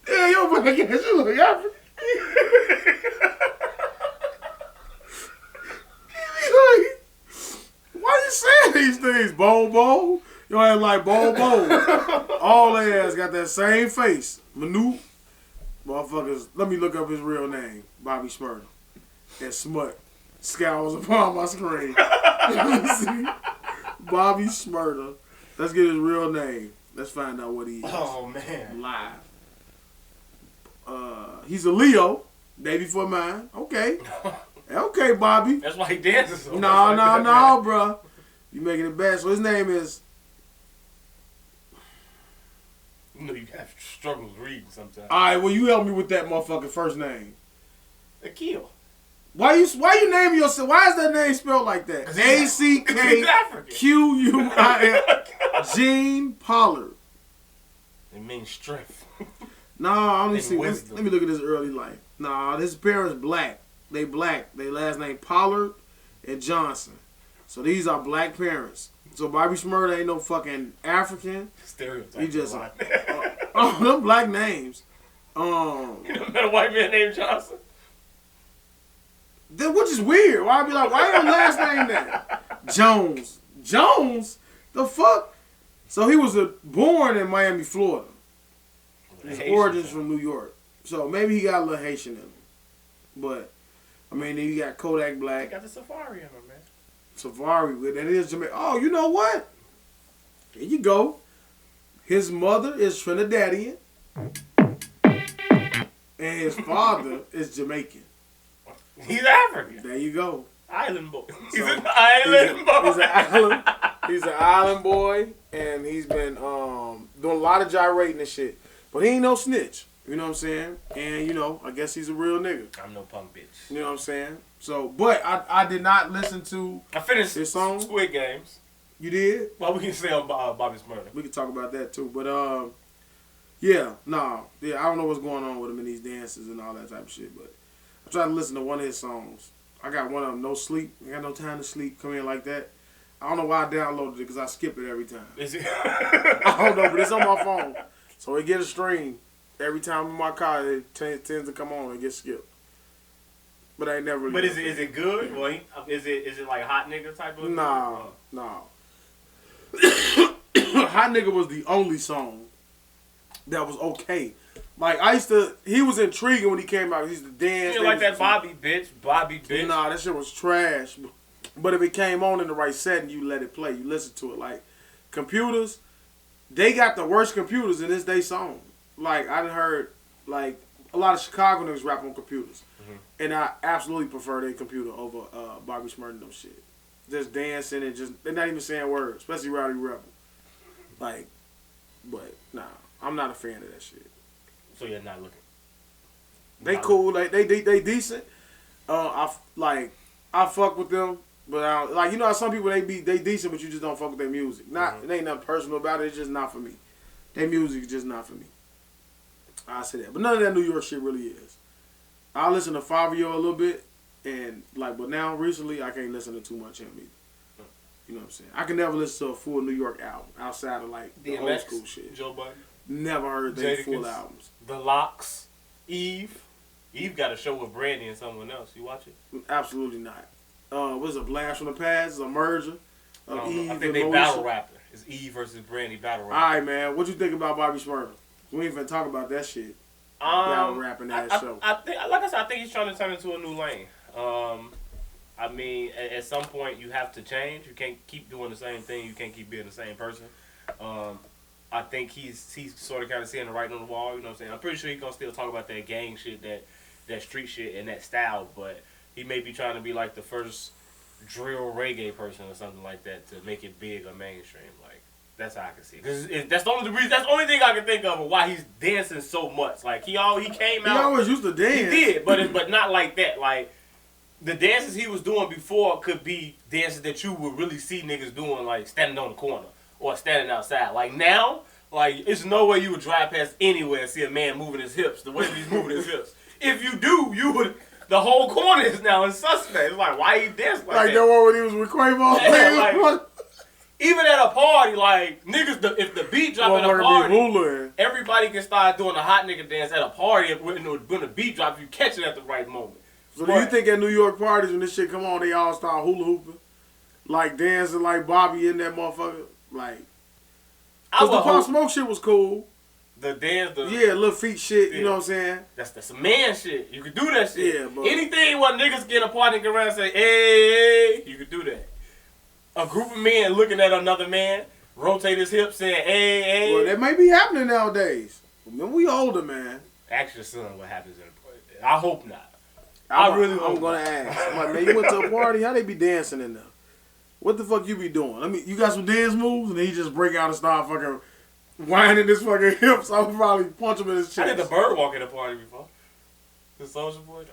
Yeah, yo, black ass, you look African. Why you saying these things, Bobo? Your ass like Bobo. All their ass got that same face. Manu. Motherfuckers, let me look up his real name. Bobby Shmurda. That smut scours upon my screen. See? Bobby Shmurda. Let's get his real name. Let's find out what he is. Oh man. Live. He's a Leo. Day before mine. Okay. Okay, Bobby. That's why he dances so much. No, bro. You making it bad. So his name is. You know you have struggles reading sometimes. All right, well you help me with that motherfucking first name. Akil. Why you name yourself? Why is that name spelled like that? ACKQUIN. Gene Pollard. It means strength. Nah, let me see. Wisdom. Let me look at his early life. Nah, his parents black. They black. They last name Pollard and Johnson. So these are black parents. So Bobby Shmurda ain't no fucking African. Stereotype. He just them black names. You never met a white man named Johnson? Which is weird. Why I be like, why your last name that? Jones. Jones? The fuck? So he was born in Miami, Florida. His origins from New York. So maybe he got a little Haitian in him. But, I mean, then you got Kodak Black. Got the safari in him, man. Safari, that is Jamaican. Oh, you know what? Here you go. His mother is Trinidadian. And his father is Jamaican. He's African. There you go. Island boy. He's So, an island boy. He's an island boy, and he's been doing a lot of gyrating and shit. But he ain't no snitch. You know what I'm saying? And, you know, I guess he's a real nigga. I'm no punk bitch. You know what I'm saying? So, but I did not listen to I finished his song. Squid Games. You did? Well, we can say on Bobby Shmurda. We can talk about that too. But, yeah, I don't know what's going on with him in these dances and all that type of shit. But I tried to listen to one of his songs. I got one of them, No Sleep. I got no time to sleep. Come in like that. I don't know why I downloaded it because I skip it every time. Is it? I don't know, but it's on my phone. So it get a stream. Every time in my car, it tends to come on and get skipped. But I ain't never really. But is it good? Well, is it like hot nigga type of? Nah. Hot Nigga was the only song that was okay. Like, he was intriguing when he came out. He used to dance. You like that Bobby bitch. Nah, that shit was trash. But if it came on in the right setting, you let it play. You listen to it. Like, computers, they got the worst computers in this day song. Like, I done heard, like, a lot of Chicago niggas rap on computers. Mm-hmm. And I absolutely prefer their computer over Bobby Shmurda and them shit. Just dancing and they're not even saying words, especially Rowdy Rebel. Like, but, nah, I'm not a fan of that shit. So you're not looking. They cool, like, they decent. I fuck with them. But like, you know how some people they decent, but you just don't fuck with their music. It ain't nothing personal about it. It's just not for me. Their music is just not for me. I say that, but none of that New York shit really is. I listen to Fabio a little bit, and like, but now recently I can't listen to too much of him either. You know what I'm saying? I can never listen to a full New York album outside of like the old school shit. Joe Budden. Never heard their full albums. The Locks, Eve got a show with Brandy and someone else. You watch it? Absolutely not. What's a Blast from the Past? It's a merger of Eve I think and they Moesha. battle rapper. It's Eve versus Brandy battle rapper. All right, man. What you think about Bobby Shmurda? We ain't even talk about that shit. Battle rapping that show. I think, like I said, I think he's trying to turn into a new lane. I mean, at some point you have to change. You can't keep doing the same thing. You can't keep being the same person. I think he's sort of kind of seeing the writing on the wall. You know what I'm saying? I'm pretty sure he's gonna still talk about that gang shit, that street shit, and that style. But he may be trying to be like the first drill reggae person or something like that to make it big or mainstream. Like, that's how I can see it. Cause that's the only reason. That's the only thing I can think of why he's dancing so much. Like he came out. He always used to dance. He did, but not like that. Like the dances he was doing before could be dances that you would really see niggas doing, like standing on the corner or standing outside. Like now, like it's no way you would drive past anywhere and see a man moving his hips the way he's moving his hips. If you do, you would. The whole corner is now in suspect. It's like, why he dance like that? That one when he was with Quavo. Yeah, like, even at a party, like niggas, if the beat drop at a party, everybody can start doing a hot nigga dance at a party when the beat drop. If you catch it at the right moment. So do you think at New York parties when this shit come on, they all start hula hooping, like dancing like Bobby in that motherfucker, like? Cause the Pop Smoke shit was cool. The dance, little feet shit. Yeah. You know what I'm saying? That's some man shit. You can do that shit. Yeah, but anything when niggas get a party and go around and say, "Hey," you can do that. A group of men looking at another man, rotate his hips, saying, "Hey, hey." Well, that may be happening nowadays. When we older, man. Ask your son what happens in a party. I hope not. I'm gonna ask. I'm like, man, you went to a party? How they be dancing in there? What the fuck you be doing? I mean, you got some dance moves, and then he just break out and start fucking whining his fucking hips. I would probably punch him in his chest. I did the bird walk at a party before. The social boy.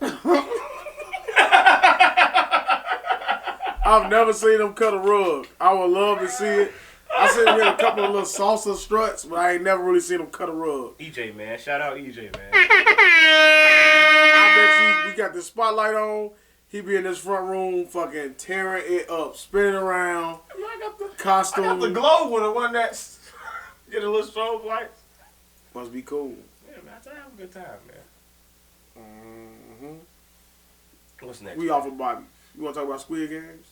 I've never seen him cut a rug. I would love to see it. I seen him hit a couple of little salsa struts, but I ain't never really seen him cut a rug. EJ, man. Shout out EJ, man. I bet you we got the spotlight on. He be in this front room fucking tearing it up, spinning around. Costume. I got the glow with it, one that get a little strobe lights. Must be cool. Yeah, man. I have a good time, man. Mm-hmm. What's next? We off of Bobby. You want to talk about Squid Games?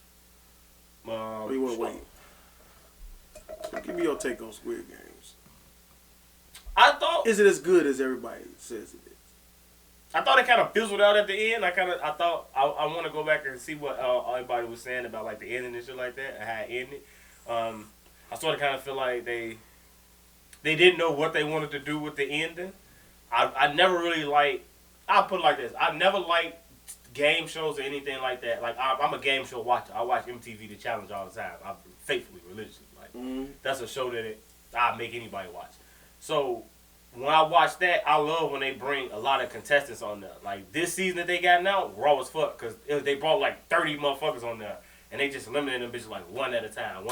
Or you want to wait? So give me your take on Squid Games. Is it as good as everybody says it is? I thought it kind of fizzled out at the end. I thought I want to go back and see what everybody was saying about like the ending and shit like that and how it ended. I sort of kind of feel like they didn't know what they wanted to do with the ending. I never really I'll put it like this. I never liked game shows or anything like that, like I'm a game show watcher. I watch MTV The Challenge all the time. I faithfully, religiously. Like that's a show that I make anybody watch. So when I watch that, I love when they bring a lot of contestants on there. Like this season that they got now, raw as fuck, because they brought like 30 motherfuckers on there, and they just eliminate them bitches like one at a time.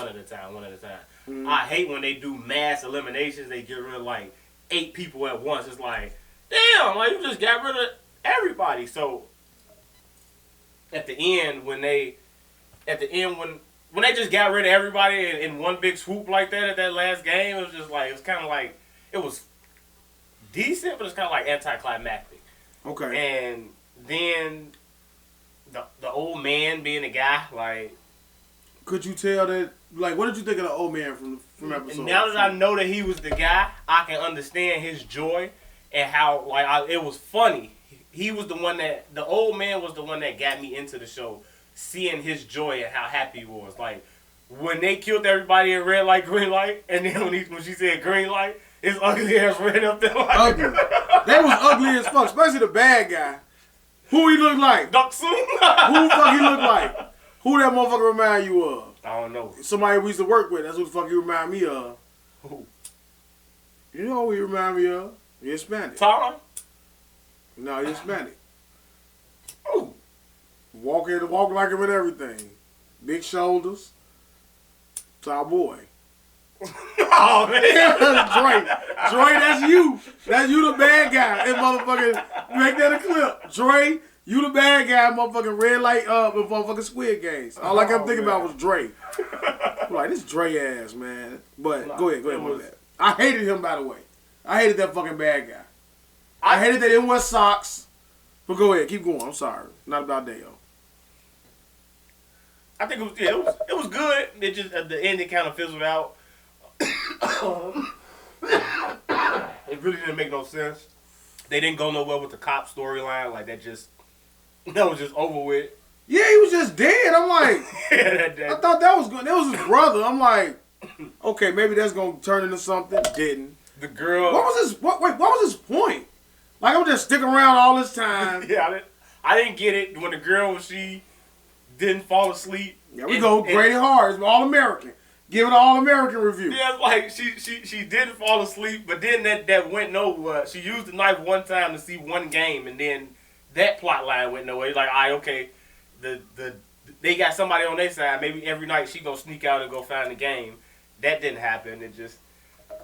I hate when they do mass eliminations. They get rid of like 8 people at once. It's like, damn, like you just got rid of everybody. So at the end, when they just got rid of everybody in one big swoop like that at that last game, it was just like, it was kind of like, it was decent, but it's kind of like anticlimactic. Okay. And then the old man being the guy, like, could you tell that? Like, what did you think of the old man from episode? Now that I know that he was the guy, I can understand his joy and how it was funny. He was the one the old man was the one that got me into the show, seeing his joy and how happy he was. Like when they killed everybody in red light, green light, and then when she said green light, his ugly ass ran up there like ugly. That was ugly as fuck, especially the bad guy. Who he looked like? Duck Soon. Who the fuck he looked like? Who that motherfucker remind you of? I don't know. Somebody we used to work with. That's who the fuck he remind me of. Who? You know who he remind me of? He's Hispanic. Tom? No, he's Hispanic. Who? Walk like him and everything. Big shoulders. Top boy. Oh man. Dre, that's you. That's you the bad guy. And motherfucking make that a clip. Dre, you the bad guy, motherfucking red light up and motherfucking Squid Games. All I kept thinking about was Dre. I'm like, this Dre ass, man. But go ahead, my bad. I hated him, by the way. I hated that fucking bad guy. I hated that he didn't wear socks. But go ahead, keep going. I'm sorry. Not about Daeo. I think it was good. It just at the end it kind of fizzled out. It really didn't make no sense. They didn't go nowhere with the cop storyline. Like that was just over with. Yeah, he was just dead. I'm like, I thought that was good. That was his brother. I'm like, okay, maybe that's gonna turn into something. Didn't. The girl. What was his? What was his point? Like I'm just sticking around all this time. Yeah, I didn't get it when the girl she didn't fall asleep. Yeah, we go Grady Hard. It's All American. Give it an All American review. Yeah, it's like she didn't fall asleep, but then that went nowhere. She used the knife one time to see one game, and then that plot line went nowhere. It's like, all right, okay, they got somebody on their side. Maybe every night she gonna sneak out and go find the game. That didn't happen.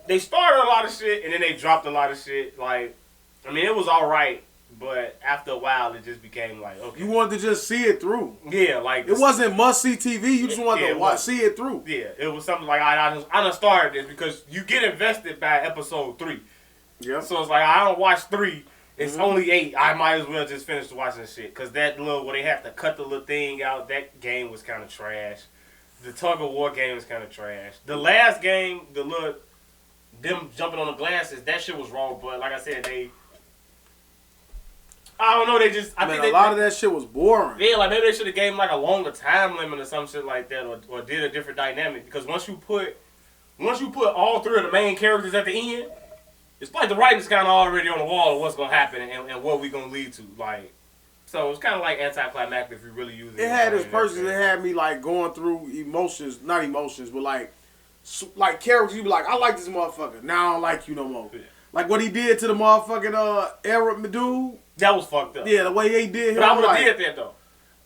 They started a lot of shit, and then they dropped a lot of shit. Like, I mean, it was all right, but after a while, it just became like, okay. You wanted to just see it through. Yeah, like it wasn't must-see TV. You just wanted to see it through. Yeah, it was something like I done started this because you get invested by episode 3. Yeah. So it's like I don't watch 3. It's only 8. I might as well just finish watching shit because that little where they have to cut the little thing out. That game was kind of trash. The tug of war game was kind of trash. The last game, them jumping on the glasses, that shit was wrong. But like I said, I don't know. I think a lot of that shit was boring. Yeah, like maybe they should have gave him like a longer time limit or some shit like that, or did a different dynamic. Because once you put all 3 of the main characters at the end, it's like the writing's kind of already on the wall of what's gonna happen and what we gonna lead to. Like, so it's kind of like anticlimactic if you really use it. It had this person that had me like going through not emotions, but like characters. You be like, I like this motherfucker. Now I don't like you no more. Yeah. Like what he did to the motherfucking Arab dude. That was fucked up. Yeah, the way he did him. But I would have did that though.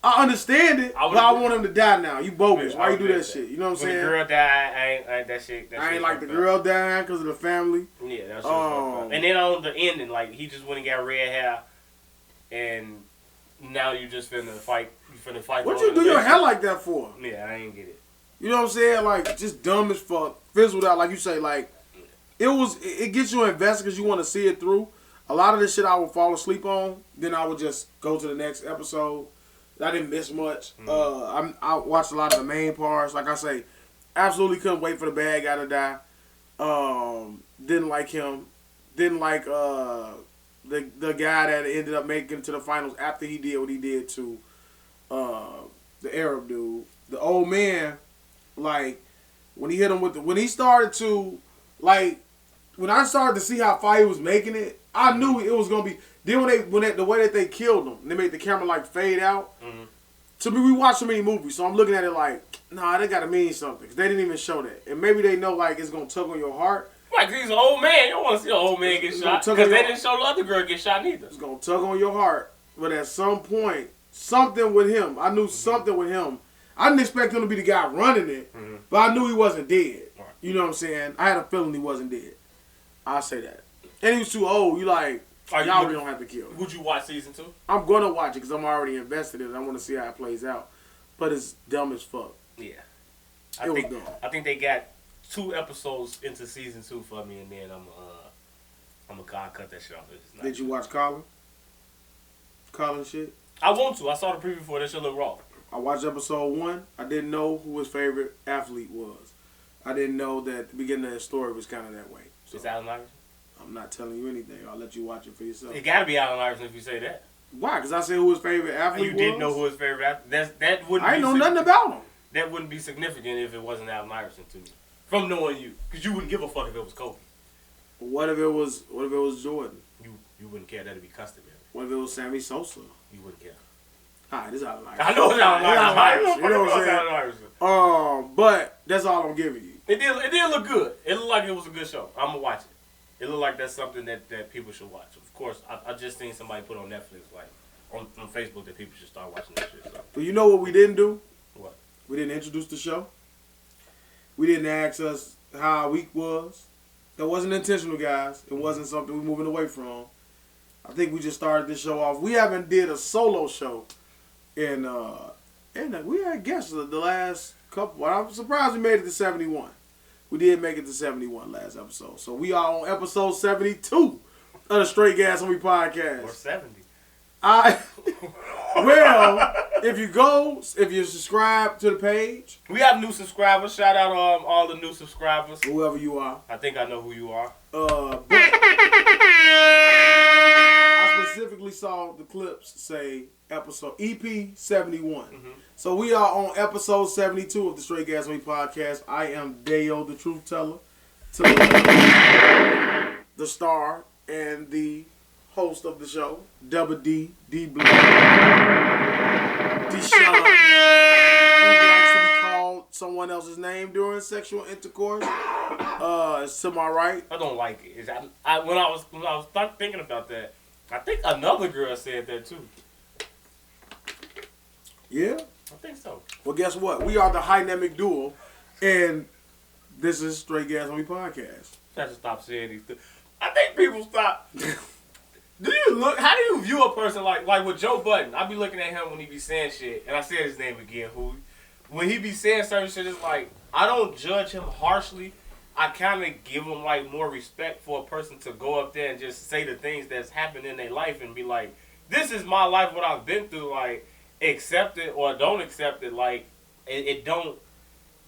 I understand it, but I want him to die now. You bogus. Why you do that shit? You know what I'm saying? When the girl died, I ain't that shit. I ain't like the girl dying because of the family. Yeah, that shit was fucked up. And then on the ending, like he just went and got red hair, and now you just finna fight. You finna fight. What you do your hair like that for? Yeah, I ain't get it. You know what I'm saying? Like just dumb as fuck, fizzled out. Like you say, like it gets you invested because you want to see it through. A lot of this shit I would fall asleep on. Then I would just go to the next episode. I didn't miss much. I watched a lot of the main parts. Like I say, absolutely couldn't wait for the bad guy to die. Didn't like him. Didn't like the guy that ended up making it to the finals after he did what he did to the Arab dude. The old man, like when he hit him with when he started to like when I started to see how far he was making it, I knew it was gonna be. Then the way that they killed him, they made the camera like fade out. Mm-hmm. To me, we watch so many movies, so I'm looking at it like, nah, they gotta mean something. Cause they didn't even show that, and maybe they know like it's gonna tug on your heart. Like he's an old man. You don't want to see an old man get shot because they didn't show the other girl get shot neither. It's gonna tug on your heart, but at some point, something with him. I knew something with him. I didn't expect him to be the guy running it, but I knew he wasn't dead. Right. You know what I'm saying? I had a feeling he wasn't dead. I'll say that. And he was too old. You like, y'all really don't have to kill him. Would you watch season 2? I'm gonna watch it because I'm already invested in it. I want to see how it plays out. But it's dumb as fuck. Yeah. It was dumb. I think they got 2 episodes into season 2 for me, and then I'm gonna cut that shit off. Did you watch Colin? Colin shit? I want to. I saw the preview for it. That shit look raw. I watched episode 1. I didn't know who his favorite athlete was. I didn't know that the beginning of the story was kind of that way. So It's Allen Iverson? I'm not telling you anything. I'll let you watch it for yourself. It gotta be Allen Iverson if you say that. Why? Because I said who his favorite athlete You was? didn't know who his favorite athlete. That wouldn't. I ain't know nothing about him. That wouldn't be significant if it wasn't Allen Iverson to me. From knowing you, because you wouldn't give a fuck if it was Kobe. What if it was Jordan? You wouldn't care. That'd be customary. What if it was Sammy Sosa? You wouldn't care. Hi, this is Allen Iverson. I know it's Allen Iverson. You know what I'm saying? But that's all I'm giving you. It did look good. It looked like it was a good show. I'm gonna watch it. It looked like that's something that people should watch. Of course, I just seen somebody put on Netflix, like on Facebook, that people should start watching that shit. So. But you know what we didn't do? What? We didn't introduce the show. We didn't ask us how our week was. That wasn't intentional, guys. It wasn't something we're moving away from. I think we just started this show off. We haven't did a solo show and we had guests the last couple. I'm surprised we made it to 71. We did make it to 71 last episode. So we are on episode 72 of the Straight Gas on Me podcast. Or 70. Well, if you subscribe to the page. We have new subscribers. Shout out all the new subscribers. Whoever you are. I think I know who you are. I specifically saw the clips say episode EP71. So we are on episode 72 of the Straight Gas Me podcast. I am Daeo, the truth teller, to the star and the host of the show, Double D Blue, Deshaun, who likes to be called someone else's name during sexual intercourse. It's to my right. I don't like it. When I was thinking about that, I think another girl said that too. Yeah? I think so. Well, guess what? We are the Dynamic Duo, and this is Straight Gas on Me podcast. I have to stop saying these things. I think people stop. How do you view a person like with Joe Budden? I be looking at him when he be saying shit, and I said his name again, when he be saying certain shit, it's like, I don't judge him harshly. I kind of give him like more respect for a person to go up there and just say the things that's happened in their life and be like, this is my life, what I've been through, like, accept it or don't accept it, like, it don't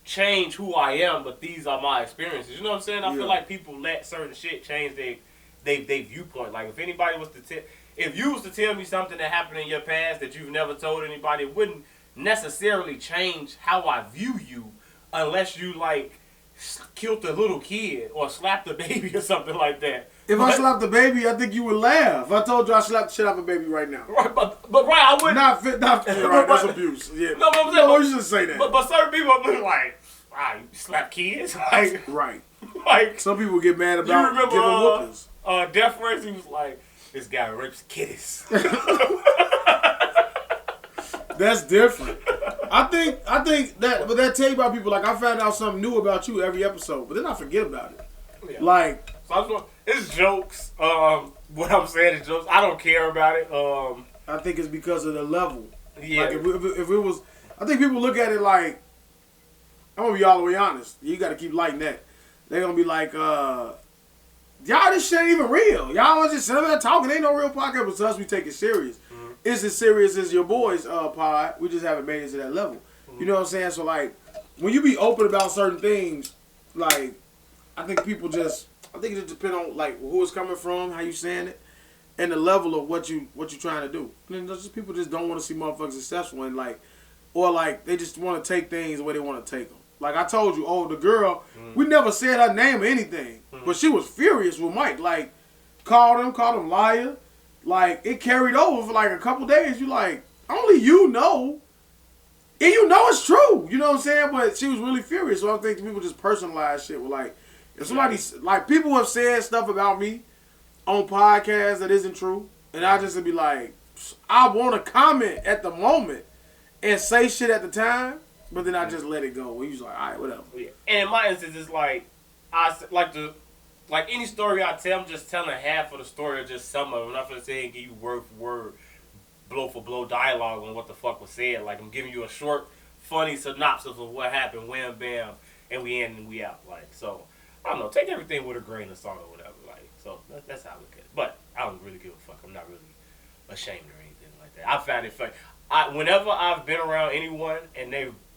change who I am, but these are my experiences. You know what I'm saying? I feel like people let certain shit change their viewpoint. Like, if anybody was to if you was to tell me something that happened in your past that you've never told anybody, it wouldn't necessarily change how I view you unless you, like, killed a little kid or slapped a baby or something like that. If I slapped a baby, I think you would laugh. If I told you I slapped the shit out of a baby right now. Right, but right, I wouldn't. Not right, that's abuse. Yeah. No, but I'm saying, no, you shouldn't say that. But certain people are like, you slap kids? Like, right. Like, some people get mad about giving whoopings. Death Race, he was like, this guy rapes kitties. That's different. I think that, but that tell you about people. Like, I found out something new about you every episode, but then I forget about it. Yeah. Like, so it's jokes. What I'm saying is jokes. I don't care about it. I think it's because of the level. Yeah. Like, if it was, I think people look at it like, I'm gonna be all the way honest. You got to keep lighting that. They're gonna be like, y'all, this shit ain't even real. Y'all want to just sit there talking. Ain't no real podcast, but to us, we take it serious. Mm-hmm. It's as serious as your boys' pod. We just haven't made it to that level. Mm-hmm. You know what I'm saying? So, like, when you be open about certain things, like, I think it just depends on, like, who it's coming from, how you saying it, and the level of what you trying to do. And then people just don't want to see motherfuckers successful, and, like, or, like, they just want to take things the way they want to take them. Like, I told you, the girl, we never said her name or anything, but she was furious with Mike. Like, called him liar, like it carried over for like a couple days. You like only you know. And you know it's true, you know what I'm saying? But she was really furious, so I think people just personalize shit with like, if somebody, like people have said stuff about me on podcasts that isn't true, and I just would be like, I want to comment at the moment and say shit at the time, but then I just let it go. He was like, all right, whatever. Yeah. And in my instance, it's like, like any story I tell, I'm just telling half of the story or just some of it. I'm not going to say and give you word for word, blow for blow dialogue on what the fuck was said. Like, I'm giving you a short, funny synopsis of what happened, wham, bam, and we in and we out. Like, so, I don't know, take everything with a grain of salt or whatever. Like, so, that's how I look at it. But I don't really give a fuck. I'm not really ashamed or anything like that. I found it funny. Whenever I've been around anyone and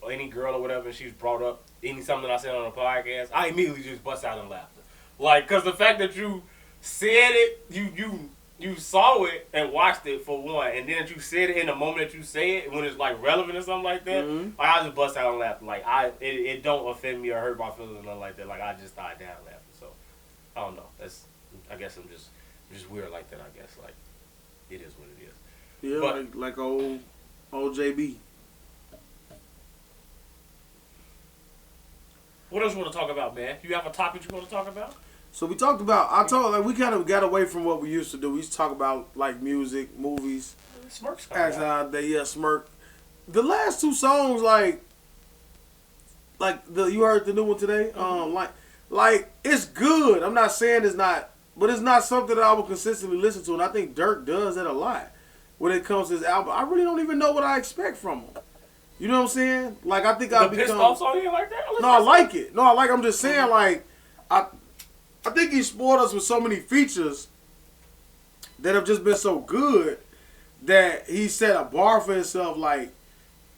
any girl or whatever, and she's brought up something I said on a podcast, I immediately just bust out in laughter. Like, because the fact that you said it, you saw it and watched it for one, and then that you said it in the moment that you say it, when it's like relevant or something like that, like I just bust out and laugh. Like it don't offend me or hurt my feelings or nothing like that. Like I just died down laughing. So I don't know. I guess I'm just weird like that. I guess like it is what it is. Yeah, but, like old JB. What else you want to talk about, man? You have a topic you want to talk about? So we talked about, I told like we kind of got away from what we used to do. We used to talk about like music, movies. Smirk's Smirk. The last two songs, like you heard the new one today. Like it's good. I'm not saying it's not, but it's not something that I will consistently listen to. And I think Durk does that a lot when it comes to his album. I really don't even know what I expect from him. You know what I'm saying? Like I think I've become. Pissed off song you like that? No, I like it. No, I like. I'm just saying like I think he spoiled us with so many features that have just been so good that he set a bar for himself, like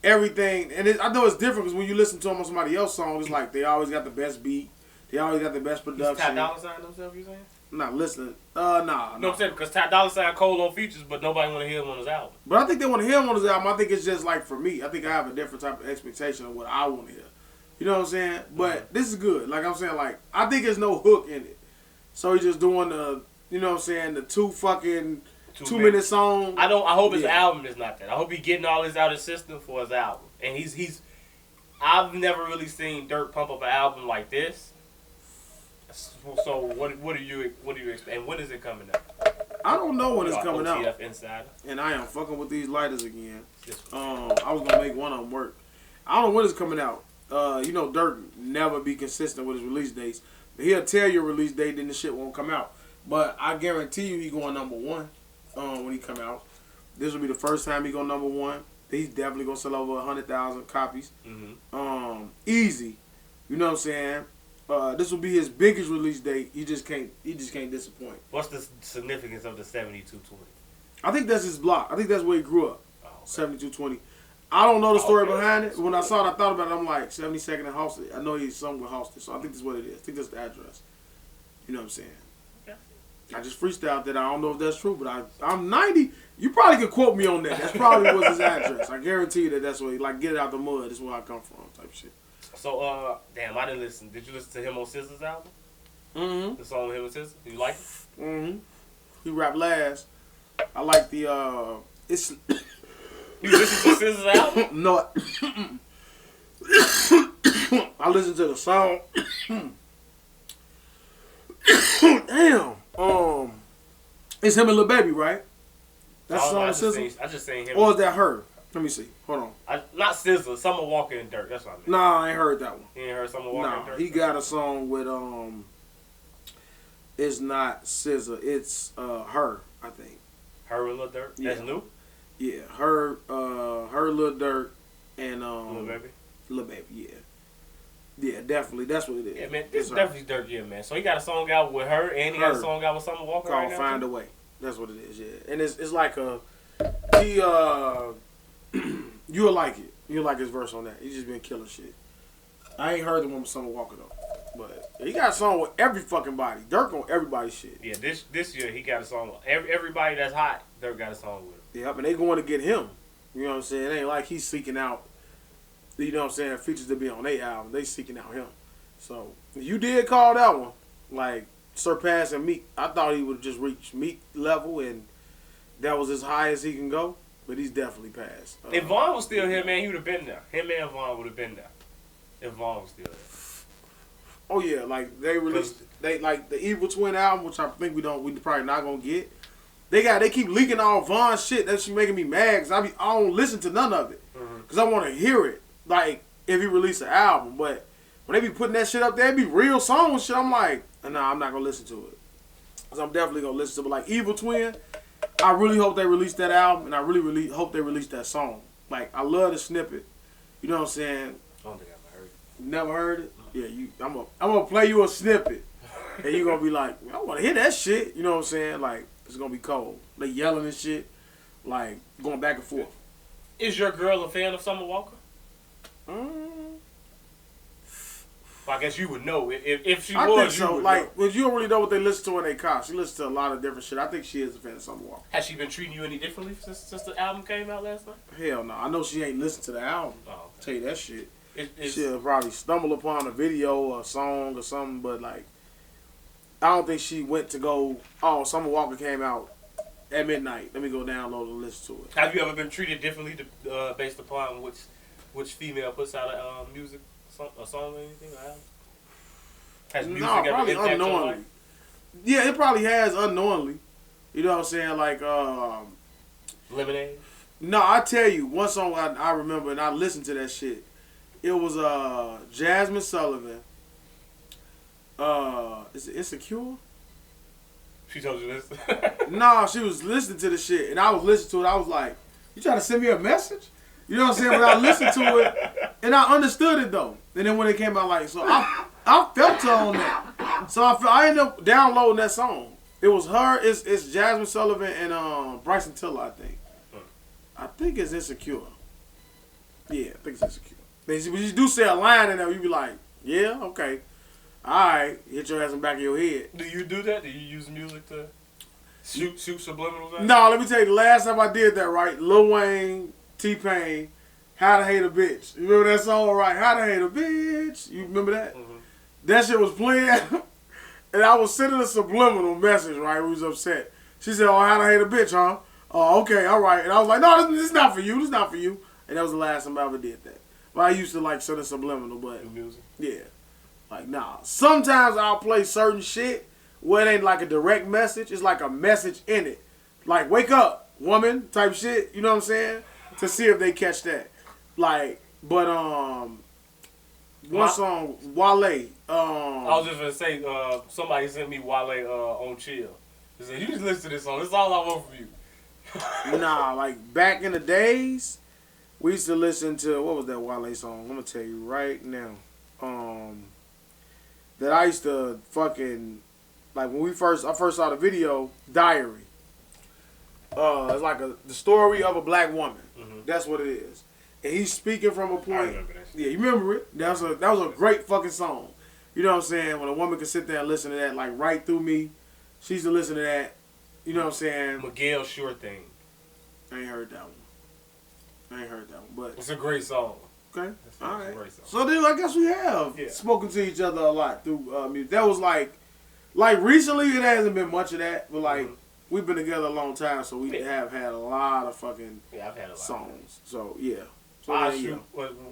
everything. And I know it's different because when you listen to him on somebody else's song, it's like they always got the best beat, they always got the best production. Ty Dolla Sign himself, you saying? Not listening. Nah. No, I'm saying because Ty Dolla Sign cold on features, but nobody want to hear him on his album. But I think they want to hear him on his album. I think it's just like for me. I think I have a different type of expectation of what I want to hear. You know what I'm saying? But this is good. Like I'm saying, like I think there's no hook in it. So he's just doing the, you know what I'm saying, the two minute song. I hope his album is not that. I hope he's getting all this out of his system for his album. And I've never really seen Durk pump up an album like this. So what do you expect? And when is it coming out? I don't know when it's coming out. OTF Insider. And I am fucking with these lighters again. I was gonna make one of them work. I don't know when it's coming out. You know, Durk never be consistent with his release dates. He'll tell you a release date, then the shit won't come out. But I guarantee you he going number one when he come out. This will be the first time he go number one. He's definitely going to sell over 100,000 copies. Mm-hmm. Easy. You know what I'm saying? This will be his biggest release date. He just can't disappoint. What's the significance of the 7220? I think that's his block. I think that's where he grew up. Oh, okay. 7220. I don't know the story behind it. When I saw it, I thought about it. I'm like, 72nd and Halsted. I know he's somewhere Halsted, so I think that's what it is. I think that's the address. You know what I'm saying? Okay. I just freestyled that. I don't know if that's true, but I'm 90. You probably could quote me on that. That's probably was his address. I guarantee you that's where he, like, get it out the mud. This is where I come from type shit. So, damn, I didn't listen. Did you listen to him on SZA's album? Mm-hmm. The song with him and SZA? You like it? Mm-hmm. He rapped last. I like the, it's... You listen to SZA's album? No. I listen to the song. Damn. It's him and Lil Baby, right? That's the song SZA? I just seen him. Or is that her? Let me see. Hold on. Not SZA. Summer Walker and Durk. That's what I mean. Nah, I ain't heard that one. You ain't heard Summer Walker and Durk? He got a song with, it's not SZA. It's her, I think. Her and Lil Durk? Yeah. That's new? Yeah, her Lil Durk and Lil Baby, yeah. Yeah, definitely. That's what it is. Yeah, man, this is definitely Durk, yeah, man. So he got a song out with her, and he got a song out with Summer Walker called right now, Find a Way. That's what it is, yeah. And it's like you'll like it. You'll like his verse on that. He's just been killing shit. I ain't heard the one with Summer Walker though. But he got a song with every fucking body. Durk on everybody's shit. Yeah, this year he got a song with everybody that's hot. Durk got a song with him. Yep, and they going to get him. You know what I'm saying? It ain't like he's seeking out, you know what I'm saying, features to be on their album. They seeking out him. So you did call that one like surpassing Meek. I thought he would just reach Meek level, and that was as high as he can go, but he's definitely passed. If Vaughn was still here, man, he would have been there. Him and Vaughn would have been there. If Vaughn was still there. Oh yeah, like they released, they like the Evil Twin album, which I think we probably not gonna get. They keep leaking all Vaughn shit. That's making me mad, cause I don't listen to none of it, cause I want to hear it. Like if he released an album, but when they be putting that shit up there, it be real songs and shit. I'm like, nah, I'm not gonna listen to it. Cause I'm definitely gonna listen to it. But like Evil Twin, I really hope they release that album, and I really hope they release that song. Like I love the snippet. You know what I'm saying? I don't think I've heard it. Never heard it? Yeah, I'm gonna play you a snippet, and you gonna be like, I want to hear that shit. You know what I'm saying? Like it's gonna be cold. They yelling and shit, like going back and forth. Is your girl a fan of Summer Walker? I guess you would know if she was. I think so. You would like, know. but you don't really know what they listen to in their car. She listens to a lot of different shit. I think she is a fan of Summer Walker. Has she been treating you any differently since the album came out last night? Hell no. I know she ain't listened to the album. Oh, okay. Tell you that shit. It's, She'll probably stumble upon a video or a song or something, but like, I don't think she went to go, oh, Summer Walker came out at midnight. Let me go download and listen to it. Have you ever been treated differently based upon which female puts out a music a song or anything? Or album? Has music No, ever probably impacted your unknowingly. life? Yeah, it probably has unknowingly. You know what I'm saying? Like, Lemonade? no, I tell you, one song I remember, and I listened to that shit. It was Jasmine Sullivan. Is it Insecure? She told you this? Nah, she was listening to the shit, and I was listening to it. I was like, you trying to send me a message? You know what I'm saying? But I listened to it, and I understood it, though. And then when it came out, like, so I felt her on that. So I ended up downloading that song. It was her, it's Jasmine Sullivan and Bryson Tiller, I think. I think it's Insecure. Yeah, I think it's Insecure. When you do say a line in there, you be like, yeah, okay. Alright, hit your ass in the back of your head. Do you do that? Do you use music to shoot subliminals at? No, let me tell you, the last time I did that, right, Lil Wayne, T-Pain, How to Hate a Bitch. You remember that song, right? How to Hate a Bitch. You remember that? Mm-hmm. That shit was playing, and I was sending a subliminal message, right? We was upset. She said, oh, how to hate a bitch, huh? Oh, okay, all right. And I was like, no, this is not for you. This is not for you. And that was the last time I ever did that. But I used to like send a subliminal, but music. Yeah. Like, nah. Sometimes I'll play certain shit where it ain't like a direct message. It's like a message in it. Like, wake up, woman, type shit. You know what I'm saying? To see if they catch that. Like, but, one song, Wale. I was just gonna say, somebody sent me Wale on Chill. They said, you just listen to this song. This is all I want from you. Nah, like, back in the days, we used to listen to, what was that Wale song? I'm gonna tell you right now. That I used to fucking, like when I first saw the video, Diary. It's like the story of a black woman. Mm-hmm. That's what it is. And he's speaking from a point. I remember that. Yeah, you remember it? That was a great fucking song. You know what I'm saying? When a woman can sit there and listen to that, like right through me, she used to listen to that. You know what I'm saying? Miguel Sure Thing. I ain't heard that one. But it's a great song. Okay. All right. Great song. So then I guess we have spoken to each other a lot through music. That was like recently it hasn't been much of that, but like we've been together a long time, so we have had a lot of fucking I've had a lot songs. So yeah. So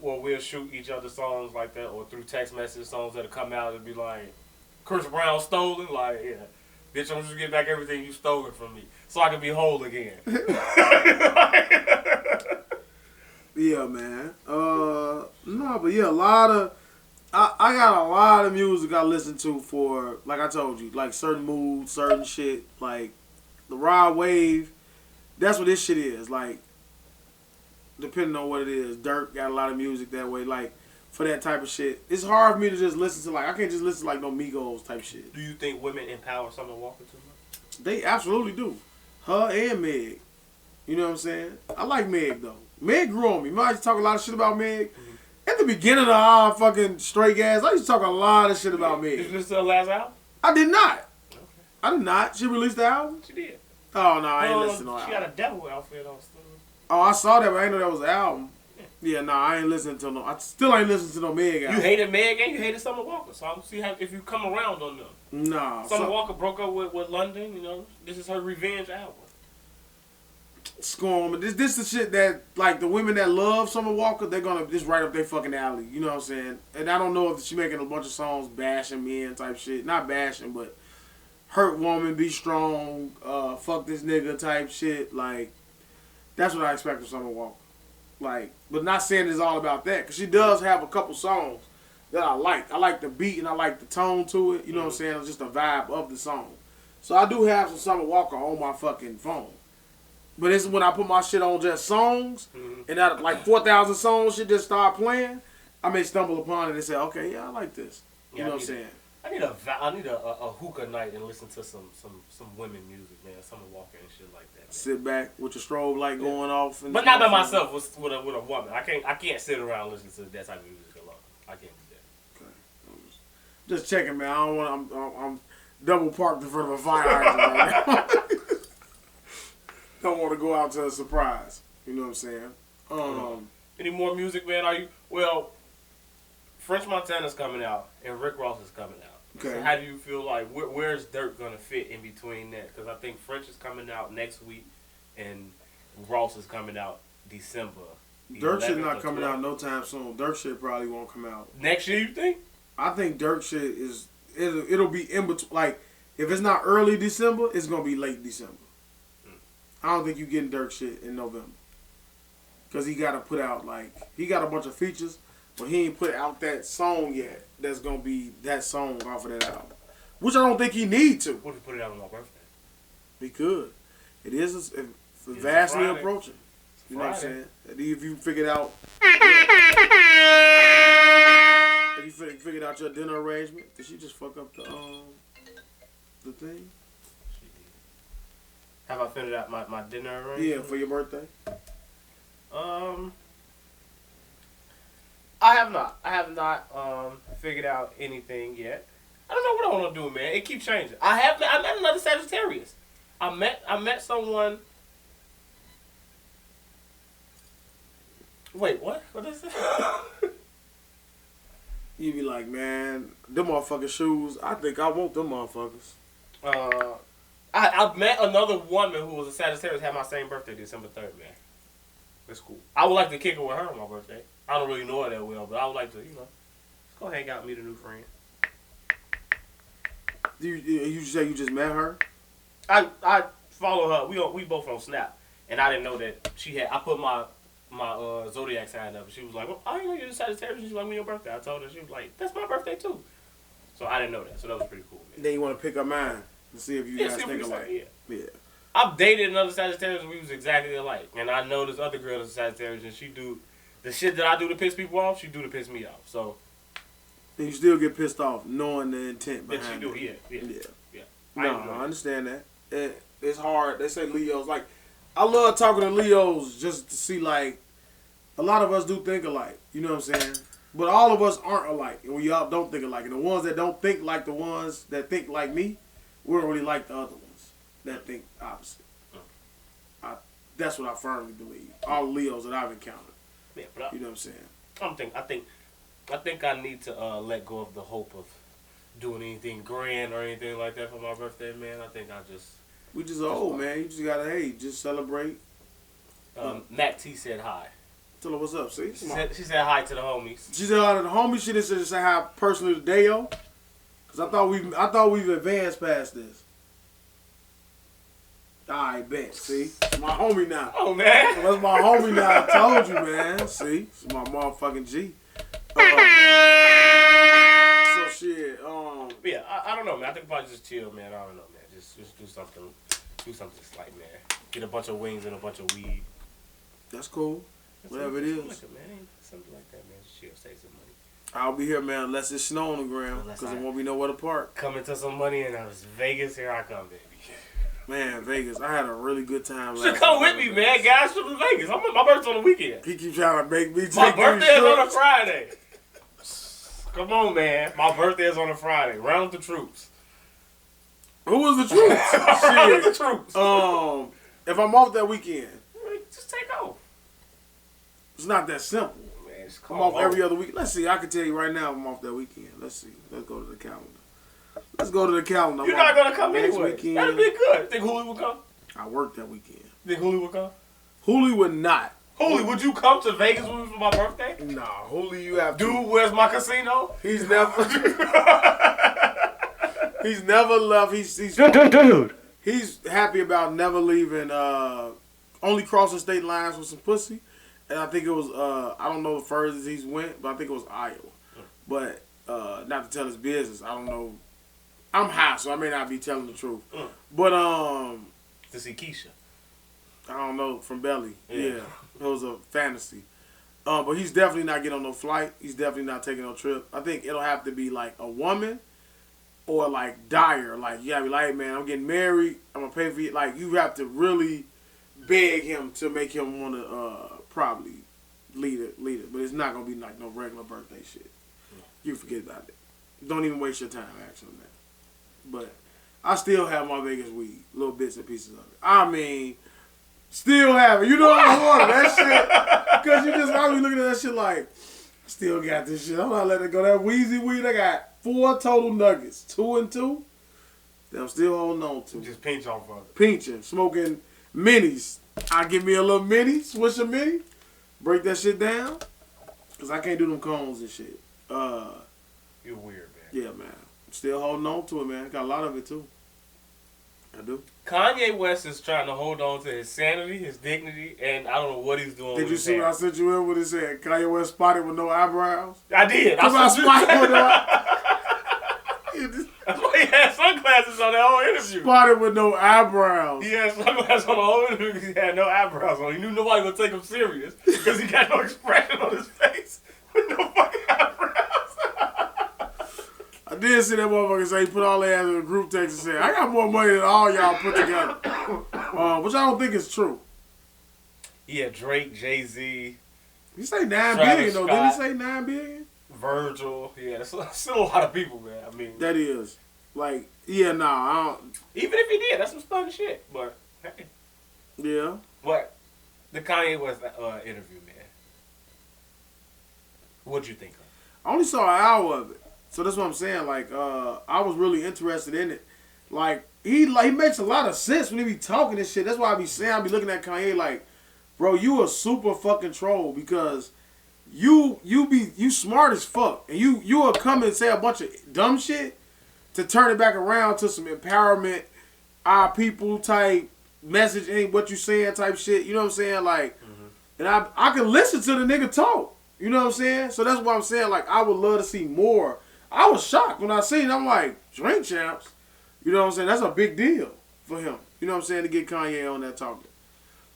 we'll shoot each other songs like that, or through text message songs that'll come out and be like, Chris Brown stolen, like bitch, I'm just get back everything you stolen from me, so I can be whole again. Yeah, man. No, but yeah, a lot of I got a lot of music I listen to for, like I told you, like certain moods, certain shit, like the ride wave. That's what this shit is. Like, depending on what it is, Durk got a lot of music that way. Like for that type of shit, it's hard for me to just listen to. Like I can't just listen to like no Migos type shit. Do you think women empower Summer Walker too much? They absolutely do. Her and Meg. You know what I'm saying? I like Meg though. Meg grew on me. I used to talk a lot of shit about Meg. Mm-hmm. At the beginning of our fucking straight gas, I used to talk a lot of shit about Meg. Did you listen to her last album? I did not. Okay. I did not. She released the album? She did. Oh, no, I ain't listening to her She got a devil outfit on still. Oh, I saw that, but I didn't know that was the album. Yeah, no, I ain't listening to no. I still ain't listening to no Meg album. You hated Meg and you hated Summer Walker, so I don't see how if you come around on them. Nah. Summer Walker broke up with London, you know. This is her revenge album. Storm. This the shit that, like, the women that love Summer Walker, they're gonna just right up their fucking alley. You know what I'm saying? And I don't know if she making a bunch of songs bashing men type shit. Not bashing, but hurt woman, be strong, fuck this nigga type shit. Like, that's what I expect from Summer Walker. Like, but not saying it's all about that, because she does have a couple songs that I like. I like the beat and I like the tone to it. You know what I'm saying? It's just the vibe of the song. So I do have some Summer Walker on my fucking phone. But it's when I put my shit on just songs, and out like 4,000 songs shit just start playing, I may stumble upon it and say, okay, yeah, I like this. You know what I'm saying? I need a hookah night and listen to some women music, man. Summer Walker and shit like that. Man. Sit back with your strobe light going off, and but not by myself. With a woman. I can't sit around listening to that type of music alone. I can't do that. Okay. Just checking, man. I don't want. I'm double parked in front of a fire hydrant right now. Don't want to go out to a surprise. You know what I'm saying? Any more music, man? Are you well? French Montana's coming out and Rick Ross is coming out. Okay. So how do you feel like where's Durk gonna fit in between that? Because I think French is coming out next week and Ross is coming out December. Durk shit not coming out no time soon. Durk shit probably won't come out next year. You think? I think Durk shit is it'll be in between. Like, if it's not early December, it's gonna be late December. I don't think you getting Durk shit in November. Because he got to put out, like, he got a bunch of features, but he ain't put out that song yet that's going to be that song off of that album. Which I don't think he need to. What if he put it out on my birthday? He could. It is vastly approaching. You know what I'm saying? If you figured out... if you figured out your dinner arrangement, did she just fuck up the thing? Have I figured out my dinner arrangement? Yeah, for your birthday. I have not figured out anything yet. I don't know what I want to do, man. It keeps changing. I met another Sagittarius. I met someone. Wait, what? What is that? You be like, man, them motherfucking shoes, I think I want them motherfuckers. I met another woman who was a Sagittarius, had my same birthday, December 3rd, man. That's cool. I would like to kick it with her on my birthday. I don't really know her that well, but I would like to, let's go hang out and meet a new friend. You say you just met her? I follow her. We both on Snap, and I didn't know that she had. I put my zodiac sign up, and she was like, "Well, I didn't know you're a Sagittarius." She's like, "When your birthday?" I told her. She was like, "That's my birthday too." So I didn't know that. So that was pretty cool, man. Then you want to pick up mine and see if you guys think alike. Yeah. I've dated another Sagittarius and we was exactly alike. And I know this other girl that's a Sagittarius and she do the shit that I do to piss people off, she do to piss me off. So and you still get pissed off knowing the intent behind it. Yeah. No, I understand that. It's hard. They say Leos, like, I love talking to Leos just to see, like, a lot of us do think alike. You know what I'm saying? But all of us aren't alike. And we all don't think alike. And the ones that don't think like the ones that think like me, we don't really like the other ones that think opposite. That's what I firmly believe. All Leos that I've encountered. Yeah, but you know what I'm saying? I think I need to let go of the hope of doing anything grand or anything like that for my birthday, man. I think we just old, man. You just gotta, just celebrate. Mac T said hi. Tell her what's up, see? She said hi to the homies. She said hi to the homies. She didn't say hi personally to Daeo. Cause I thought we've advanced past this. I bet. See, it's my homie now. Oh man, so that's my homie now. I told you, man. See, it's my motherfucking G. So shit. Yeah, I don't know, man. I think probably just chill, man. I don't know, man. Just do something. Do something slight, man. Get a bunch of wings and a bunch of weed. That's cool. Whatever it is. Something like that, man. Just chill, save some money. I'll be here, man, unless it's snow on the ground, because there won't be nowhere to park. Coming to some money, and it's Vegas. Here I come, baby. Man, Vegas. I had a really good time last night. Come with me, man. Guys from Vegas. My birthday's on the weekend. He keeps trying to make me take my birthday is on a Friday. Come on, man. My birthday is on a Friday. Round the troops. Who was the troops? Round the troops. If I'm off that weekend, just take off. It's not that simple. Man, I'm off every other week. Let's see. I can tell you right now, I'm off that weekend. Let's see. Let's go to the calendar. You're not gonna come anyway. That'd be good. Think Hulu will come? I work that weekend. Think Hulu will come? Hooli would not. Holy, would you come to Vegas with me for my birthday? Nah, Hooli, you have to. Dude, where's my casino? He's never. He's never left. He's Dude. He's happy about never leaving. Only crossing state lines with some pussy, and I think it was. I don't know the furthest he's went, but I think it was Iowa. But not to tell his business, I don't know. I'm high, so I may not be telling the truth. But To see Keisha. I don't know, from Belly. Yeah, it was a fantasy. But he's definitely not getting on no flight. He's definitely not taking no trip. I think it'll have to be like a woman or like dire. Like, you gotta be like, hey, man, I'm getting married. I'm gonna pay for you. Like, you have to really beg him to make him want to probably lead it. But it's not gonna be like no regular birthday shit. You forget about it. Don't even waste your time asking that. But I still have my Vegas weed, little bits and pieces of it. I mean, still have it. You know what I want that shit, because you just I be looking at that shit like, I still got this shit. I'm not letting it go. That Wheezy weed, I got 4 total nuggets, 2 and 2. That I'm still holding on to. Just pinch off of it. Pinching, smoking minis. I give me a little mini, swish a mini, break that shit down, because I can't do them cones and shit. You're weird, man. Yeah, man. I'm still holding on to it, man. Got a lot of it, too. I do. Kanye West is trying to hold on to his sanity, his dignity, and I don't know what he's doing. Did you see what I sent you in when it said Kanye West spotted with no eyebrows? I did. I spotted with no That's why he had sunglasses on that whole interview. spotted with no eyebrows. He had sunglasses on the whole interview because he had no eyebrows on. He knew nobody would take him serious because he got no expression on his face with no fucking eyebrows. I did see that motherfucker say he put all their ass in a group text and said, I got more money than all y'all put together. Which I don't think is true. Yeah, Drake, Jay-Z. He say 9 Travis billion though. Scott. Did he say 9 billion? Virgil. Yeah, that's still a lot of people, man. I mean, That is. Like, yeah, nah, I don't. even if he did, that's some fun shit. But, hey. Yeah. What? The Kanye West interview, man. What'd you think of it? I only saw an hour of it. So that's what I'm saying. Like, I was really interested in it. Like, he makes a lot of sense when he be talking this shit. That's why I be saying, I be looking at Kanye like, bro, you a super fucking troll because you smart as fuck. And you will come and say a bunch of dumb shit to turn it back around to some empowerment, our people type message, ain't what you saying type shit. You know what I'm saying? Like, and I can listen to the nigga talk. You know what I'm saying? So that's what I'm saying. Like, I would love to see more. I was shocked when I seen it. I'm like, Drink Champs? You know what I'm saying? That's a big deal for him. You know what I'm saying? To get Kanye on that talking.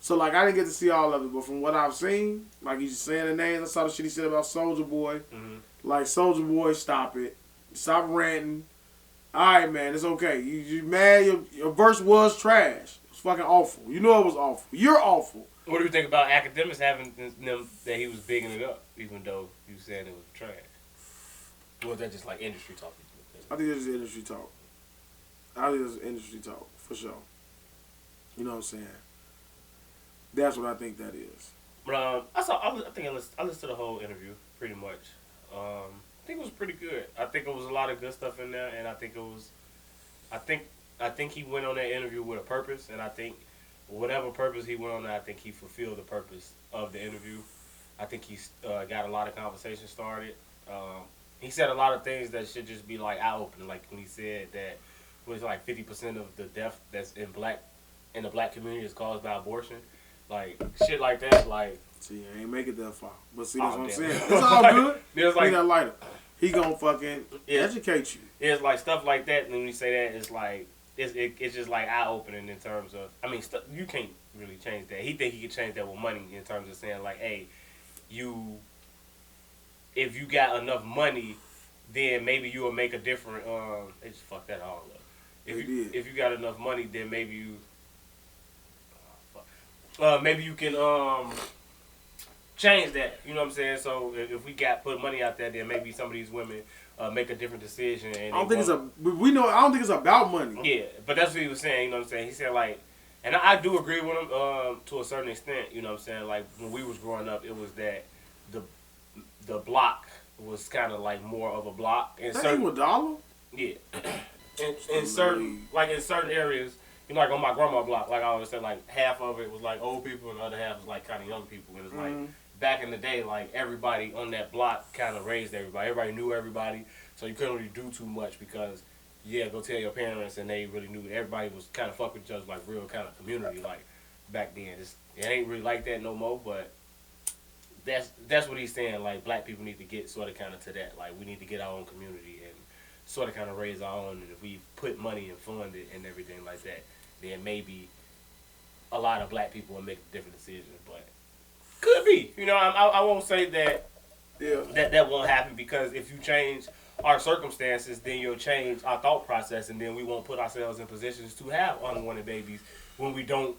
So, like, I didn't get to see all of it. But from what I've seen, like, he's saying the names. I saw the shit he said about Soulja Boy. Like, Soulja Boy, stop it. Stop ranting. All right, man, it's okay. You mad? Your verse was trash. It was fucking awful. You know it was awful. You're awful. What do you think about academics having them that he was bigging it up, even though you said it was trash? Or was that just like industry talk? I think it's industry talk. I think it's industry talk, for sure. You know what I'm saying? That's what I think that is. But I listened to the whole interview pretty much. I think it was pretty good. I think it was a lot of good stuff in there, and I think he went on that interview with a purpose, and I think whatever purpose he went on, I think he fulfilled the purpose of the interview. I think he got a lot of conversation started. He said a lot of things that should just be like eye-opening, like when he said that was like 50% of the death that's in the black community is caused by abortion, like shit like that. Like, see, I ain't make it that far, but see, that's what I'm damn. saying. It's all good. There's like that lighter. He gonna fucking educate you. It's like stuff like that. And when you say that, it's like it's just like eye-opening in terms of. I mean, you can't really change that. He think he can change that with money in terms of saying like, hey, if you got enough money, then maybe you will make a different. They just fucked that all up. If you got enough money, then maybe you. Maybe you can change that. You know what I'm saying? So if we put money out there, then maybe some of these women make a different decision. And I don't think it's about money. Yeah, but that's what he was saying. You know what I'm saying? He said like, and I do agree with him to a certain extent. You know what I'm saying? Like when we was growing up, it was that the block was kind of like more of a block. $1? Yeah. in certain areas, you know, like on my grandma block, like I always said, like half of it was like old people and the other half was like kind of young people. And it's like back in the day, like everybody on that block kind of raised everybody. Everybody knew everybody, so you couldn't really do too much because, yeah, go tell your parents and they really knew everybody was kind of fucking with each other, like real kind of community, like back then. It ain't really like that no more, but that's what he's saying. Like black people need to get sort of kind of to that. Like we need to get our own community and sort of kind of raise our own. And if we put money and fund it and everything like that, then maybe a lot of black people will make a different decision. But could be. You know, I won't say that that won't happen, because if you change our circumstances, then you'll change our thought process, and then we won't put ourselves in positions to have unwanted babies when we don't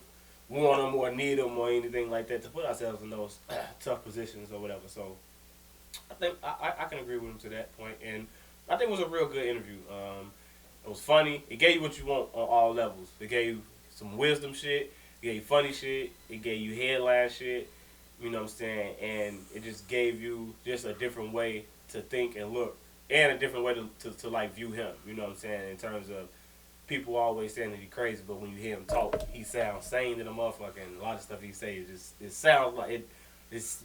want them or need them or anything like that, to put ourselves in those tough positions or whatever. So I think I can agree with him to that point, and I think it was a real good interview. It was funny. It gave you what you want on all levels. It gave you some wisdom shit. It gave you funny shit. It gave you headline shit. You know what I'm saying? And it just gave you just a different way to think and look, and a different way to like view him. You know what I'm saying? In terms of people always saying that he's crazy, but when you hear him talk, he sounds sane to the motherfucker, and a lot of stuff he say it sounds like it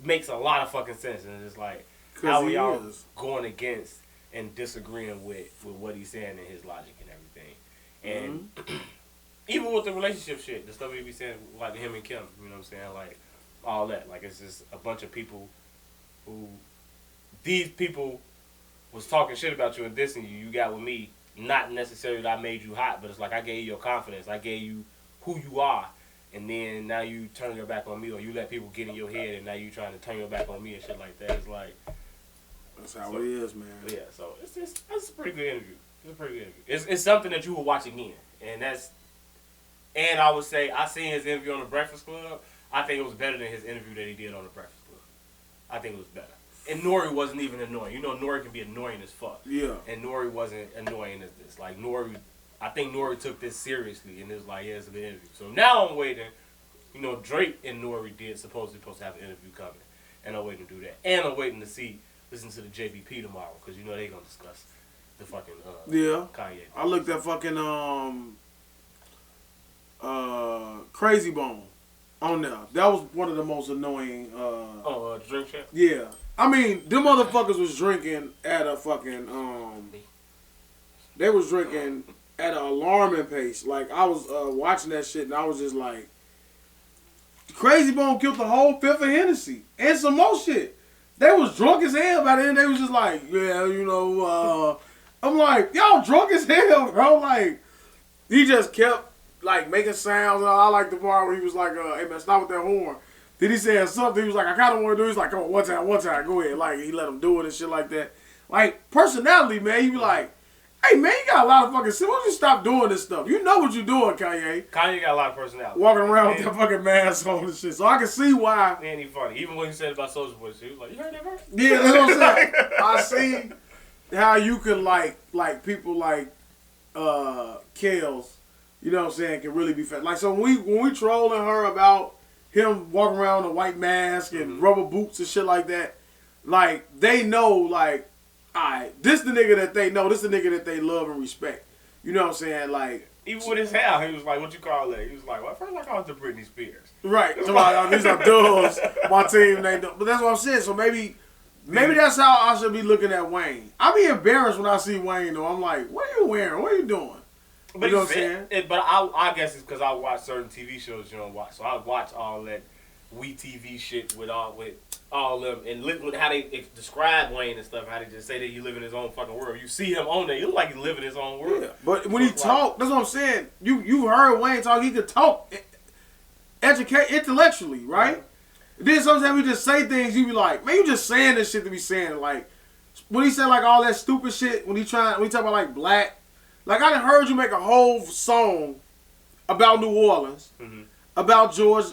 makes a lot of fucking sense, and it's like, how are y'all going against and disagreeing with what he's saying and his logic and everything. And even with the relationship shit, the stuff he be saying, like him and Kim, you know what I'm saying? Like, all that. Like, it's just a bunch of people who, these people was talking shit about you and dissing you. You got with me, not necessarily that I made you hot, but it's like I gave you your confidence. I gave you who you are. And then now you turn your back on me, or you let people get in your head, and now you trying to turn your back on me and shit like that. It's like, that's how it is, man. Yeah, so it's a pretty good interview. It's a pretty good interview. It's something that you will watch again, and I would say I seen his interview on the Breakfast Club. I think it was better than his interview that he did on the Breakfast Club. I think it was better. And Nori wasn't even annoying. You know, Nori can be annoying as fuck. Yeah. And Nori wasn't annoying as this. Like Nori, I think Nori took this seriously, and it was like, yeah, it's a good interview. So now I'm waiting. You know, Drake and Nori supposed to have an interview coming, and I'm waiting to do that. And I'm waiting to listen to the JBP tomorrow, because you know they gonna discuss the fucking Kanye. I looked at fucking Crazy Bone on there. That was one of the most annoying. Drink champ. Yeah, I mean, them motherfuckers was drinking at a fucking they was drinking at an alarming pace. Like I was watching that shit, and I was just like, Crazy Bone killed the whole fifth of Hennessy and some more shit. They was drunk as hell by then. They was just like, yeah, you know, I'm like, y'all drunk as hell, bro. Like, he just kept, like, making sounds. I like the part where he was like, hey, man, stop with that horn. Then he said something. He was like, I kind of want to do it. He's like, come on, one time, go ahead. Like, he let him do it and shit like that. Like, personality, man, he be like, hey, man, you got a lot of fucking shit. Why don't you stop doing this stuff? You know what you're doing, Kanye. Kanye got a lot of personality. Walking around with that fucking mask on and shit. So I can see why. Man, he funny. Even when he said about Soulja Boy, he was like, you heard that verse? Yeah, that's what I'm saying. I see how you can like people like Kales, you know what I'm saying, can really be fat. Like, so when we trolling her about him walking around with a white mask and rubber boots and shit like that, like, they know, like, alright, this the nigga that they know, this the nigga that they love and respect. You know what I'm saying? Like, even with his hair, he was like, what you call that? He was like, well, first I called it the Britney Spears. Right. So these are dubs. My team, they do. But that's what I'm saying. So maybe that's how I should be looking at Wayne. I be embarrassed when I see Wayne, though. I'm like, what are you wearing? What are you doing? But you know what I'm saying? But I guess it's because I watch certain TV shows you don't watch. So I watch all that TV shit with all them, and look how they describe Wayne and stuff, how they just say that he live in his own fucking world. You see him on there, you look like he live in his own world. Yeah, but when he talk, that's what I'm saying. You heard Wayne talk, he could talk intellectually, right? Then sometimes we just say things, you be like, man, you just saying this shit to be saying. Like, when he said like all that stupid shit, when he talk about like black, like I done heard you make a whole song about New Orleans, about George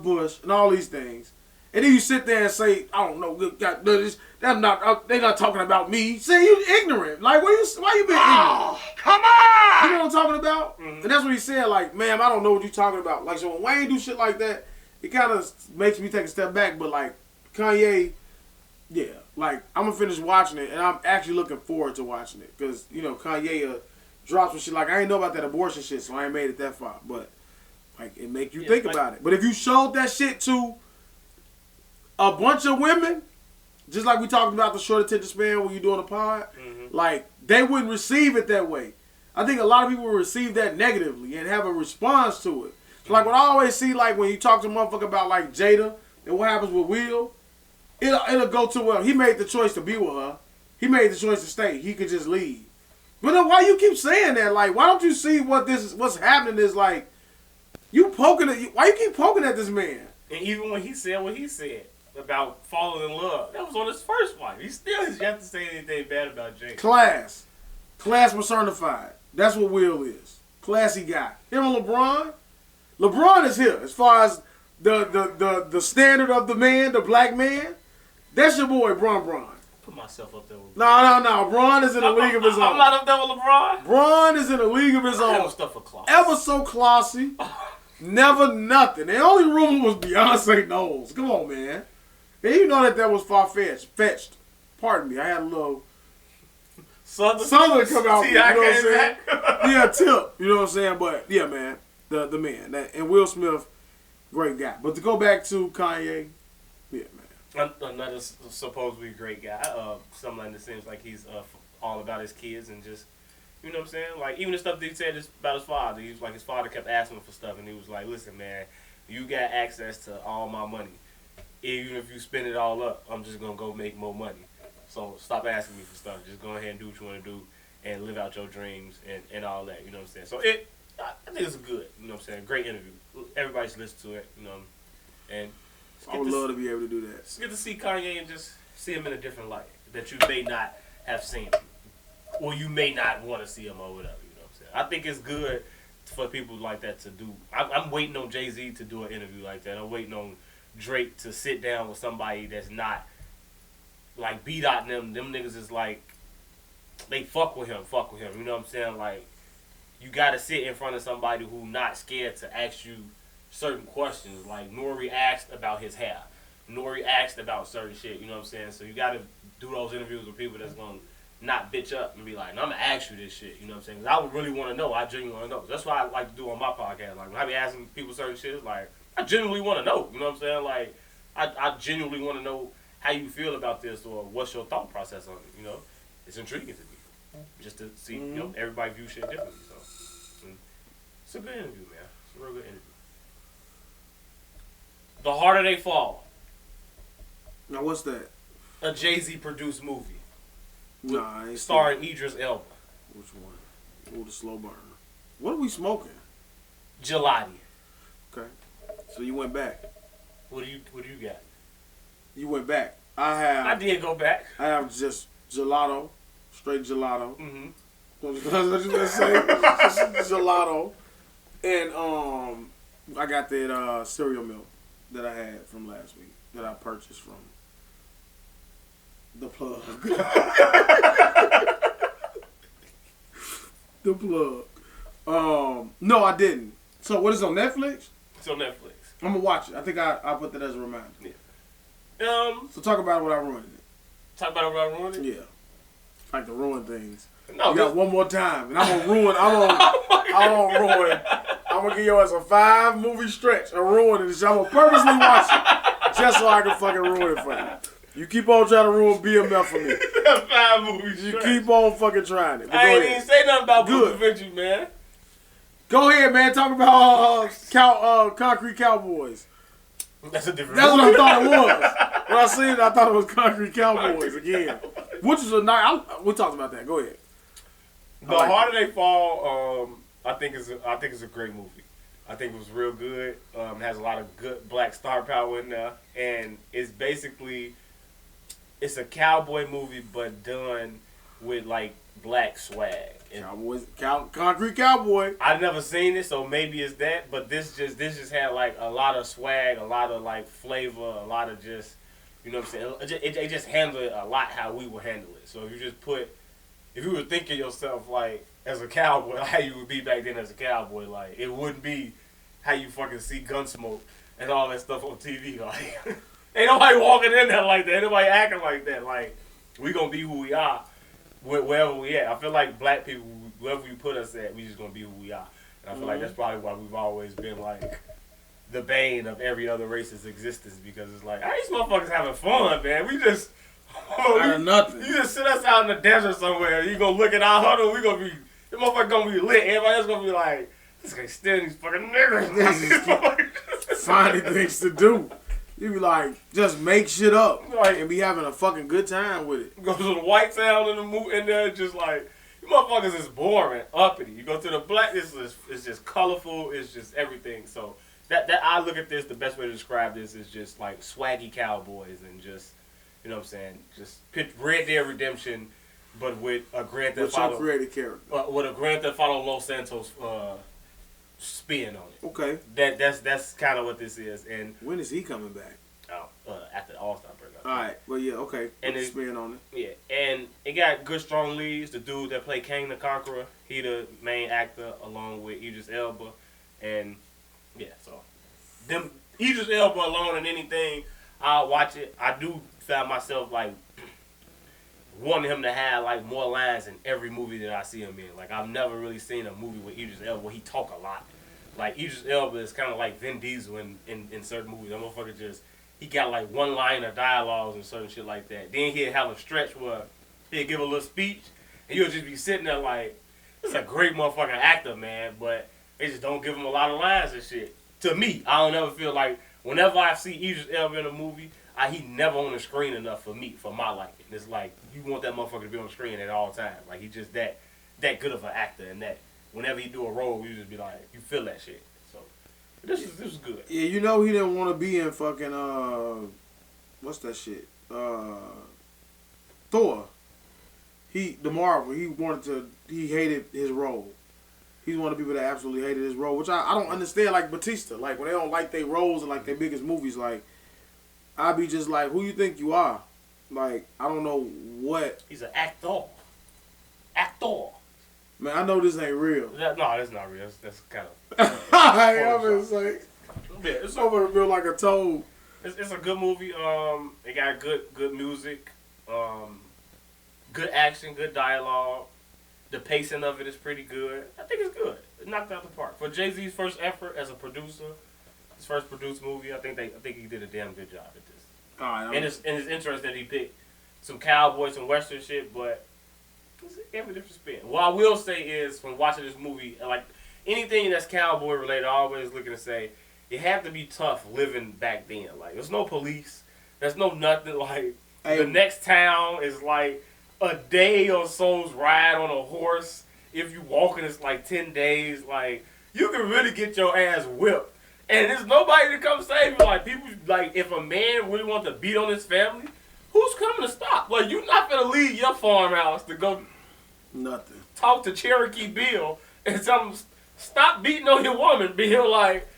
Bush and all these things. And then you sit there and say, I don't know, they're not talking about me. Say you ignorant. Like, why you being ignorant? Come on! You know what I'm talking about? And that's what he said, like, ma'am, I don't know what you're talking about. Like, so when Wayne do shit like that, it kind of makes me take a step back. But, like, Kanye, yeah. Like, I'm going to finish watching it, and I'm actually looking forward to watching it. Because, you know, Kanye drop some shit like, I ain't know about that abortion shit, so I ain't made it that far. But like, it make you Yeah, think like- about it. But if you showed that shit to a bunch of women, just like we talked about the short attention span when you doing a pod, like, they wouldn't receive it that way. I think a lot of people will receive that negatively and have a response to it. So like, what I always see, like, when you talk to a motherfucker about, like, Jada and what happens with Will, it'll go to, well, he made the choice to be with her. He made the choice to stay. He could just leave. But then why you keep saying that? Like, why don't you see what's happening is, like, why you keep poking at this man? And even when he said what he said about falling in love, that was on his first wife. He still has yet to say anything bad about Jada. Class personified. That's what Will is. Classy guy. Him and LeBron. LeBron is here as far as the standard of the man, the black man. That's your boy, Bron. Put myself up there with No. Bron is in a league of his own. I'm not up there with LeBron. Bron is in a league of his That own. was stuff for class. Ever so classy. Never nothing. The only rumor was Beyonce Knowles. Come on, man. And you know that was far-fetched. Pardon me. I had a little Southern come out. You know what I'm saying? Yeah, Tip. You know what I'm saying? But, yeah, man. The man. And Will Smith, great guy. But to go back to Kanye, yeah, man. Another supposedly great guy. Somebody that seems like he's all about his kids and just, you know what I'm saying? Like, even the stuff that he said about his father. He was like, his father kept asking him for stuff, and he was like, listen, man, you got access to all my money. Even if you spend it all up, I'm just going to go make more money. So stop asking me for stuff. Just go ahead and do what you want to do and live out your dreams and all that, you know what I'm saying? So I think it's good, you know what I'm saying? Great interview. Everybody should listen to it, you know. And I would love to be able to do that. It's good to see Kanye and just see him in a different light that you may not have seen him. Or you may not want to see him or whatever, you know what I'm saying? I think it's good for people like that to do. I'm waiting on Jay-Z to do an interview like that. I'm waiting on Drake to sit down with somebody that's not like B-Dot and them niggas is like, they fuck with him, you know what I'm saying? Like, you gotta sit in front of somebody who not scared to ask you certain questions. Like, Nori asked about his hair. Nori asked about certain shit, you know what I'm saying? So you gotta do those interviews with people that's gonna not bitch up and be like, no, I'm gonna ask you this shit, you know what I'm saying? 'Cause I would really wanna know, I genuinely wanna know. That's what I like to do on my podcast. Like, when I be asking people certain shit, it's like, I genuinely wanna know, you know what I'm saying? Like, I genuinely wanna know how you feel about this or what's your thought process on it, you know? It's intriguing to me. Just to see, you know, everybody view shit differently, so. It's a good interview, man. It's a real good interview. The Harder They Fall. Now, what's that? A Jay-Z produced movie. Nah, I ain't Starring Idris Elba. Which one? Oh, the slow burn. What are we smoking? Gelati. Okay. So you went back. What do you got? You went back. I did go back. I have just gelato. Straight gelato. Mm-hmm. What you gonna say? Just gelato. And I got that cereal milk that I had from last week that I purchased from the plug. The plug. No, I didn't. So what is it, on Netflix? It's on Netflix. I'm gonna watch it. I think I put that as a reminder. Yeah. So talk about what I ruined it. Talk about what I ruined it? Yeah. I like to ruin things. No, you got one more time, and I'm gonna ruin. I'm gonna give your ass a 5-movie stretch of ruining this. I'm gonna purposely watch it just so I can fucking ruin it for you. You keep on trying to ruin BMF for me. 5 movies. You keep on fucking trying it. But I go ain't ahead. even say nothing about Good. Vinci, man. Go ahead, man. Talk about Concrete Cowboys. That's a different. That's what I thought it was. When I seen it, I thought it was Concrete Cowboys again. Which is a nice. We talked about that. Go ahead. The Harder They Fall, I think is a great movie. I think it was real good. It has a lot of good black star power in there, and it's basically a cowboy movie, but done with like black swag. And Cowboys, Concrete Cowboy. I've never seen it, so maybe it's that. But this just had like a lot of swag, a lot of like flavor, a lot of just, you know what I'm saying. It just handled it a lot how we would handle it. So if you were thinking yourself like as a cowboy, how you would be back then as a cowboy, like it wouldn't be how you fucking see Gunsmoke and all that stuff on TV. Like ain't nobody walking in there like that. Ain't nobody acting like that. Like we gonna be who we are. Wherever we at. I feel like black people wherever you put us at, we just gonna be who we are. And I feel like that's probably why we've always been like the bane of every other race's existence, because it's like, these motherfuckers having fun, man. We just nothing. You just sit us out in the desert somewhere. You gonna look at our huddle. We gonna be the motherfucker gonna be lit. Everybody else gonna be like, this guy stealing these fucking niggas. Finding things to do. You be like, just make shit up and be having a fucking good time with it. Go to the white town in the movie, and there just like, you motherfuckers is boring, uppity. You go to the black, it's just colorful. It's just everything. So that I look at this, the best way to describe this is just like swaggy Cowboys, and just, you know what I'm saying, just pitch Red Dead Redemption, but with a Grand Theft Auto. What's your creative character? With a Grand Theft Auto Los Santos spin on it. Okay. That's kind of what this is. And when is he coming back? After the All-Star break. All right. Well, yeah. Okay. And it's spin on it. Yeah, and it got good strong leads. The dude that played Kang the Conqueror, he the main actor, along with Idris Elba, and yeah, so them Idris Elba alone in anything, I'll watch it. I do find myself like wanting him to have like more lines in every movie that I see him in. Like, I've never really seen a movie with Idris Elba where he talk a lot. Like, Idris Elba is kind of like Vin Diesel in certain movies. That motherfucker just, he got like one line of dialogues and certain shit like that. Then he'll have a stretch where he'll give a little speech, and you'll just be sitting there like, this is a great motherfucking actor, man, but they just don't give him a lot of lines and shit. To me, I don't ever feel like, whenever I see Idris Elba in a movie, he never on the screen enough for me, for my liking. It's like, you want that motherfucker to be on the screen at all times. Like, he's just that good of an actor, and that whenever he do a role, you just be like, you feel that shit. So, this is good. Yeah, you know he didn't want to be in fucking, what's that shit? Thor. The Marvel, he hated his role. He's one of the people that absolutely hated his role, which I don't understand, like Batista. Like, when they don't like their roles and like their biggest movies, like, I be just like, who you think you are? Like, I don't know what. He's an actor. Actor. Man, I know this ain't real. No, that's not real. That's kind of. It's like, yeah, it's over to feel like a toad. It's a good movie. It got good music, good action, good dialogue. The pacing of it is pretty good. I think it's good. It knocked out the park for Jay-Z's first effort as a producer. His first produced movie. I think he did a damn good job at this. All right, and it's interesting that he picked some Cowboys, some Western shit, but it's a different spin. What I will say is, from watching this movie, like anything that's cowboy related, I always looking to say it had to be tough living back then. Like, there's no police, there's no nothing. Like, the next town is like a day or so's ride on a horse. If you walking, it's like 10 days. Like, you can really get your ass whipped. And there's nobody to come save you. Like, people, like, if a man really wants to beat on his family, who's coming to stop? Like, you're not going to leave your farmhouse to go talk to Cherokee Bill and tell him, stop beating on your woman, Bill. Like,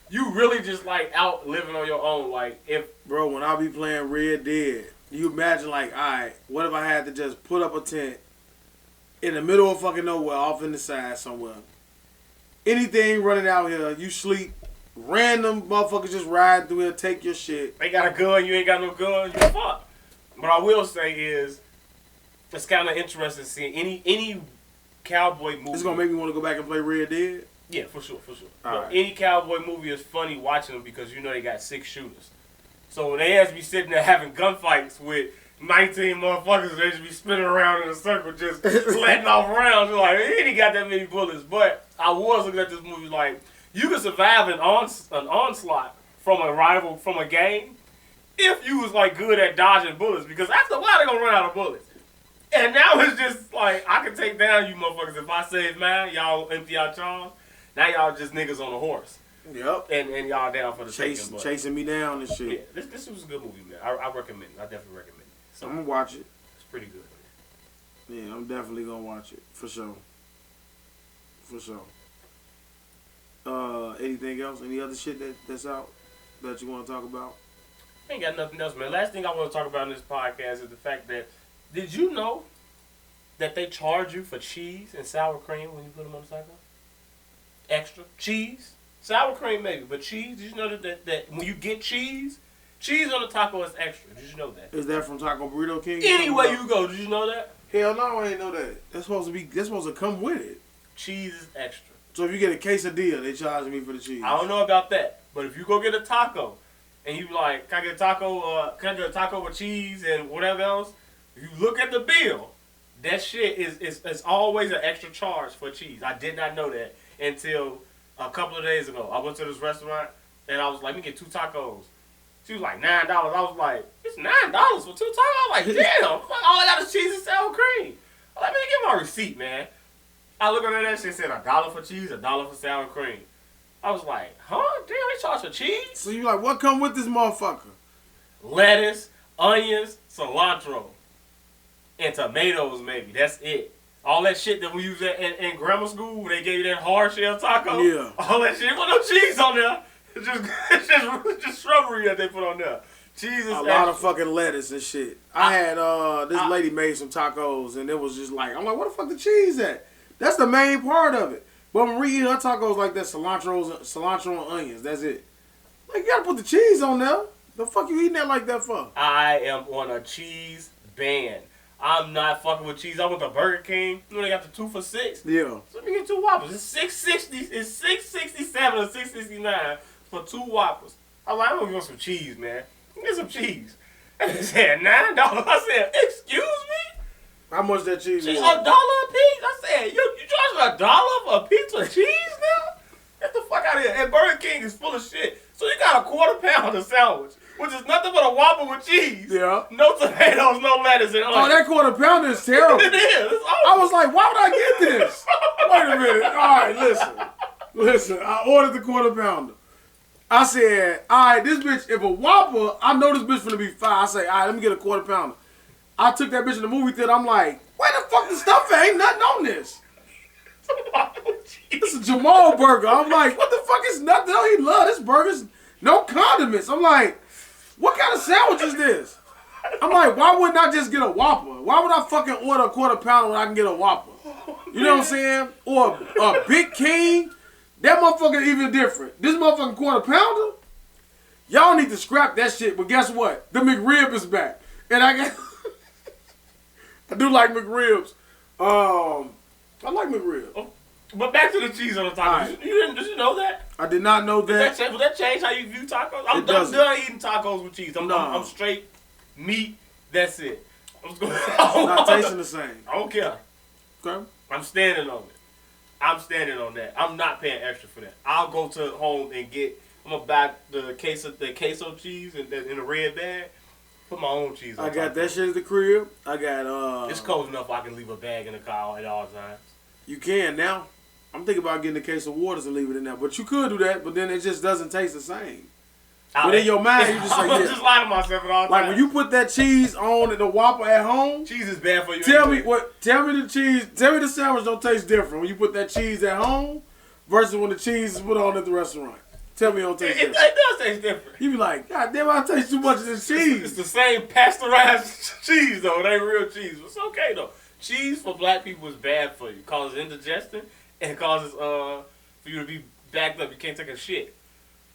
you really just, like, out living on your own. Like, if... Bro, when I be playing Red Dead, you imagine, like, all right, what if I had to just put up a tent in the middle of fucking nowhere, off in the side somewhere? Anything running out here, you sleep. Random motherfuckers just ride through here, take your shit. They got a gun, you ain't got no gun, you fuck. What I will say is, it's kind of interesting seeing any cowboy movie. It's gonna make me want to go back and play Red Dead? Yeah, for sure. Right. Any cowboy movie is funny watching them because you know they got 6 shooters. So when they has to be sitting there having gunfights with 19 motherfuckers, they just be spinning around in a circle just letting off rounds. You're like, he ain't got that many bullets. But I was looking at this movie like, you can survive an onslaught from a rival, from a gang, if you was like good at dodging bullets. Because after a while, they're gonna run out of bullets. And now it's just like, I can take down you motherfuckers. If I save mine, y'all empty out y'all. Now y'all just niggas on a horse. Yep. And y'all down for the chasing me down and shit. Yeah, this was a good movie, man. I recommend it. I definitely recommend it. So, I'm gonna watch it. It's pretty good. Yeah, I'm definitely gonna watch it. For sure. Anything else? Any other shit that's out that you want to talk about? I ain't got nothing else, man. Last thing I want to talk about in this podcast is the fact that, did you know that they charge you for cheese and sour cream when you put them on the taco? Extra cheese, sour cream maybe, but cheese. Did you know that when you get cheese on the taco is extra? Did you know that? Is that from Taco Burrito King? Anywhere you go, did you know that? Hell no, I ain't know that. That's supposed to come with it. Cheese is extra. So if you get a quesadilla, they charge me for the cheese. I don't know about that, but if you go get a taco and you like, can I get a taco? Can I get a taco with cheese and whatever else? If you look at the bill, that shit is always an extra charge for cheese. I did not know that until a couple of days ago. I went to this restaurant and I was like, let me get 2 tacos. She was like, $9. I was like, it's $9 for 2 tacos? I was like, damn. All I got is cheese and sour cream. I'm like, man, get my receipt, man. I look at that shit, said $1 for cheese, $1 for sour cream. I was like, huh? Damn, they charge for cheese? So you like, what come with this motherfucker? Lettuce, onions, cilantro, and tomatoes maybe. That's it. All that shit that we used in grammar school when they gave you that hard shell taco. Yeah. All that shit with no cheese on there. It's just shrubbery that they put on there. Cheese is a lot of fucking lettuce and shit. I had this lady made some tacos and it was just like, I'm like, where the fuck the cheese at? That's the main part of it. But when we eat her tacos like that, cilantro and onions, that's it. Like, you gotta put the cheese on there. The fuck you eating that like that for? I am on a cheese ban. I'm not fucking with cheese. I went to Burger King. You know they got the 2 for $6? Yeah. So let me get 2 Whoppers. It's $6.60. It's $6.67 or $6.69 for 2 Whoppers. I'm like, I'm gonna get some cheese, man. Get some cheese. And they said $9. I said, excuse me? How much that cheese $1 was? a piece? I said, you charge $1 for a piece of cheese now? Get the fuck out of here. And Burger King is full of shit. So you got a quarter-pounder sandwich, which is nothing but a Whopper with cheese. Yeah. No tomatoes, no lettuce, and Oh, that quarter pounder is terrible. It is. It's I was like, why would I get this? Wait a minute. All right, listen. I ordered the quarter pounder. I said, all right, this bitch, if a Whopper, I know this bitch finna be fine. I say, all right, let me get a quarter pounder. I took that bitch in the movie theater. I'm like, where the fuck the stuff at? Ain't nothing on this. It's a Jamal burger. I'm like, what the fuck is nothing? Oh, he love this burger. No condiments. I'm like, what kind of sandwich is this? I'm like, why wouldn't I just get a Whopper? Why would I fucking order a quarter pounder when I can get a Whopper? You know what I'm saying? Or a Big King. That motherfucker even different. This motherfucking quarter pounder, y'all need to scrap that shit. But guess what? The McRib is back. And I do like McRibs. I like McRib. Oh, but back to the cheese on the tacos. Right. Did you know that? I did not know that. Will that change how you view tacos? I'm doesn't. done eating tacos with cheese. I'm straight meat. That's it. It's not tasting the same. I don't care. Okay. I'm standing on it. I'm standing on that. I'm not paying extra for that. I'll go to home and I'm gonna buy the queso cheese in the red bag. Put my own cheese on I got tacos. that shit at the crib. I got It's cold enough I can leave a bag in the car at all times. You can now. I'm thinking about getting a case of waters and leave it in there. But you could do that, but then it just doesn't taste the same. But in your mind, you just like, I'm yeah. just lying to myself at all times. Like when you put that cheese on the Whopper at home, cheese is bad for you. Tell anyway. me the sandwich don't taste different when you put that cheese at home versus when the cheese is put on at the restaurant. Tell me it don't taste different. It does taste different. You be like, God damn, I taste too much of this cheese. It's the same pasteurized cheese though. It ain't real cheese. It's okay though. Cheese for black people is bad for you. It causes indigestion and causes for you to be backed up. You can't take a shit.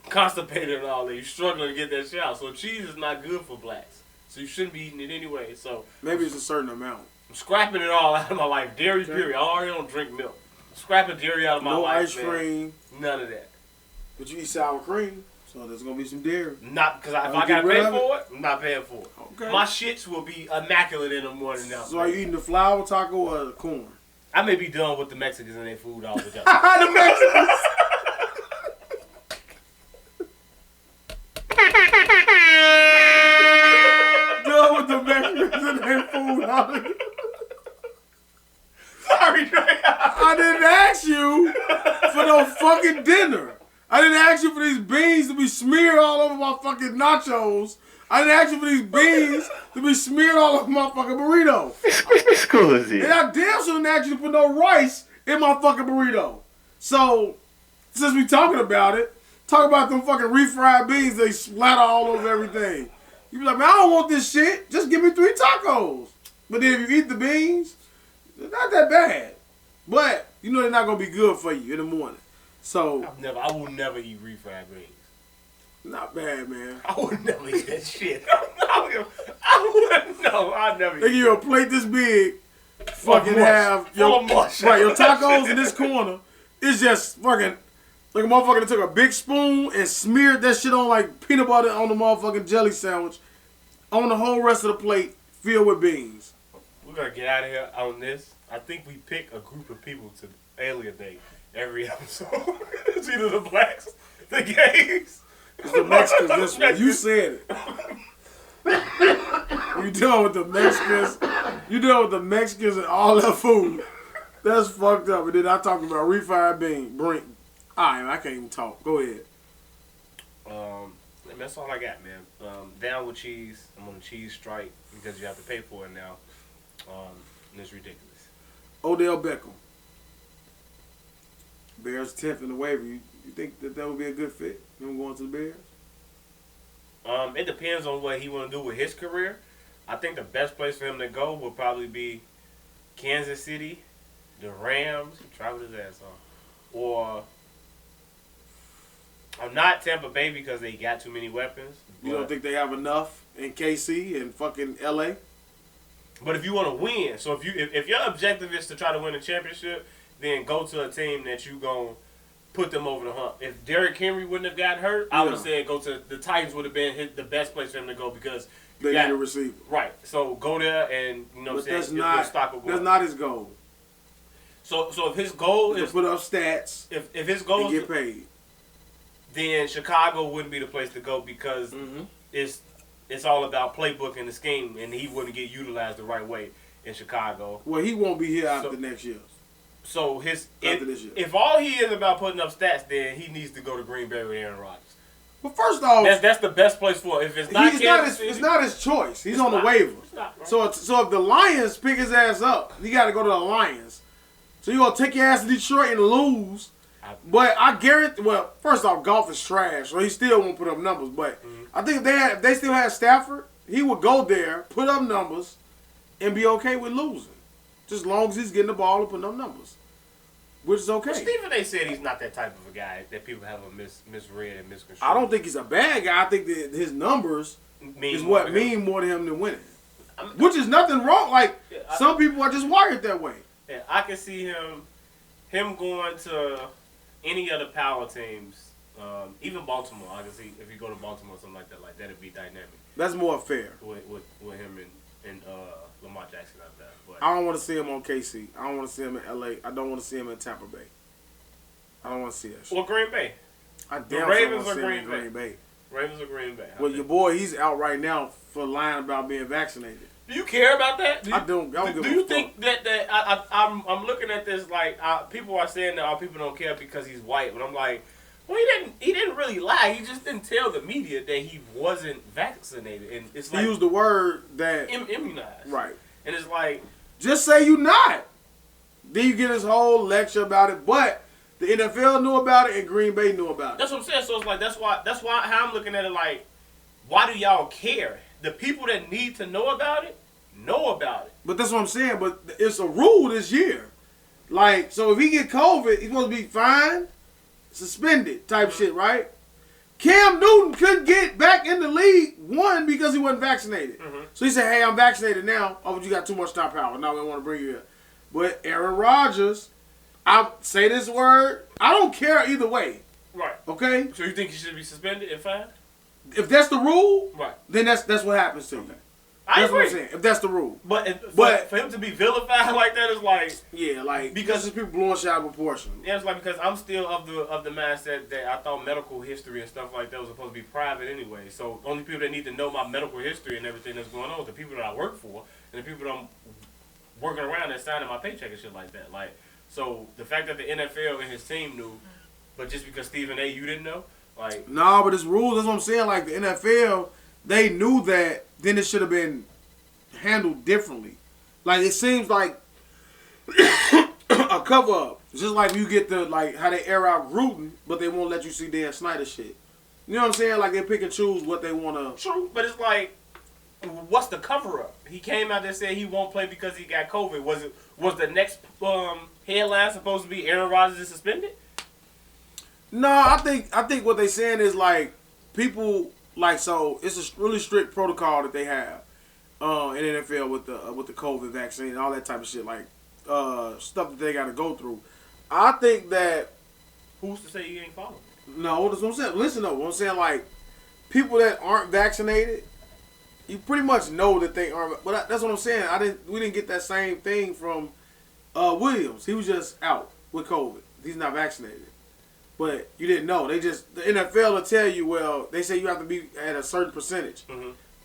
Constipated and all that. You're struggling to get that shit out. So cheese is not good for blacks. So you shouldn't be eating it anyway. So maybe it's a certain amount. I'm scrapping it all out of my life. Dairy, period. I already don't drink milk. I'm scrapping dairy out of my No life. ice cream. None of that. But you eat sour cream, so there's gonna be some dairy. Not because if I gotta pay for it, I'm not paying for it. Okay. My shits will be immaculate in the morning now. So are you eating the flour taco or the corn? I may be done with the Mexicans and their food altogether. The Mexicans. Done with the Mexicans and their food. Sorry, Dre. I didn't ask you for no fucking dinner. I didn't ask you for these beans to be smeared all over my fucking nachos. I didn't ask you for these beans to be smeared all over my fucking burrito. Scusi. And I damn sure didn't ask you to put no rice in my fucking burrito. So, since we talking about it, talk about them fucking refried beans they splatter all over everything. You be like, man, I don't want this shit. Just give me 3 tacos. But then if you eat the beans, they're not that bad. But, you know they're not going to be good for you in the morning. So, I will never eat refried beans. not bad, man. I would never eat that shit. I wouldn't know. I'd never They eat give you a plate this big, fucking have your your tacos in this corner. It's just fucking like a motherfucker that took a big spoon and smeared that shit on like peanut butter on the motherfucking jelly sandwich on the whole rest of the plate filled with beans. We're gonna get out of here on this. I think we pick a group of people to alienate every episode. It's either the blacks, the gays. It's the Mexicans this one. You said it. You dealing with the Mexicans. You dealing with the Mexicans and all that food. That's fucked up. And then I talking about refried bean. Alright, I can't even talk. Go ahead. That's all I got, man. Down with cheese. I'm on a cheese strike because you have to pay for it now. And it's ridiculous. Odell Beckham. Bears 10th in the waiver. You think that would be a good fit? Him going to the Bears? It depends on what he want to do with his career. I think the best place for him to go would probably be Kansas City, the Rams. He traveled his ass off. Or not Tampa Bay because they got too many weapons. You don't think they have enough in KC and fucking LA? But if you want to win, so if your objective is to try to win a championship, then go to a team that you gonna put them over the hump. If Derrick Henry wouldn't have gotten hurt, I would have said go to the Titans. Would have been the best place for him to go because they need a receiver. Right. So go there and but that's not his goal. So if his goal is to put up stats, if his goal is to get paid, then Chicago wouldn't be the place to go because it's all about playbook and the scheme, and he wouldn't get utilized the right way in Chicago. Well, he won't be here after next year. So if all he is about putting up stats, then he needs to go to Green Bay with Aaron Rodgers. Well, first off, that's the best place for him. If it's not it's not his choice. He's on the waiver. So if the Lions pick his ass up, he got to go to the Lions. So you gonna take your ass to Detroit and lose. But I guarantee. Well, first off, golf is trash, so he still won't put up numbers. But I think if they still had Stafford, he would go there, put up numbers, and be okay with losing, just as long as he's getting the ball and putting up numbers, which is okay. Well, Stephen A. said he's not that type of a guy that people have a misread and misconstrued. I don't think he's a bad guy. I think that his numbers is what mean more to him than winning, which is nothing wrong. Like some people are just wired that way. Yeah, I can see him going to any of the power teams, even Baltimore. I can see if you go to Baltimore or something like that'd be dynamic. That's more fair with him and Lamar Jackson out there. But I don't want to see him on KC. I don't want to see him in LA. I don't want to see him in Tampa Bay. I don't want to see that shit. Or Green Bay. The Ravens or Green Bay. Ravens or Green Bay. Well, your boy, he's out right now for lying about being vaccinated. Do you care about that? I don't give a fuck. Do you think that I'm looking at this like people are saying that people don't care because he's white, but I'm like, well, he didn't really lie. He just didn't tell the media that he wasn't vaccinated, and it's like he used the word that immunized, right? And it's like just say you not. Then you get his whole lecture about it, but the NFL knew about it and Green Bay knew about it. That's what I'm saying. So it's like that's why how I'm looking at it like, why do y'all care? The people that need to know about it, know about it. But that's what I'm saying. But it's a rule this year. Like, so if he get COVID, he's supposed to be fined, suspended type shit, right? Cam Newton couldn't get back in the league, one, because he wasn't vaccinated. So he said, hey, I'm vaccinated now. Oh, but you got too much star power. Now we want to bring you here. But Aaron Rodgers, I'll say this word, I don't care either way. Right. Okay? So you think he should be suspended and fined? If that's the rule, right, then that's what happens to you. I that's agree. what I'm saying. If that's the rule, but for him to be vilified like that is like because people blowing shit out of proportion. Yeah, it's like because I'm still of the mindset that I thought medical history and stuff like that was supposed to be private anyway. So only people that need to know my medical history and everything that's going on is the people that I work for and the people that I'm working around and signing my paycheck and shit like that. Like, so the fact that the NFL and his team knew, but just because Stephen A. you didn't know. Like, no, but it's rules. That's what I'm saying. Like the NFL, they knew that. Then it should have been handled differently. Like it seems like a cover up. Just like you get the how they air out Gruden, but they won't let you see Dan Snyder shit. You know what I'm saying? Like they pick and choose what they want to. True, but it's like, what's the cover up? He came out and said he won't play because he got COVID. Was the next headline supposed to be Aaron Rodgers is suspended? No, I think what they saying is like people so it's a really strict protocol that they have, and NFL with the COVID vaccine and all that type of shit, like stuff that they got to go through. I think that Who's to say you ain't following? no, that's what I'm saying. Listen though, what I'm saying, like people that aren't vaccinated, you pretty much know that they aren't. But that's what I'm saying. We didn't get that same thing from Williams. He was just out with COVID. He's not vaccinated. But you didn't know. The NFL will tell you, well, they say you have to be at a certain percentage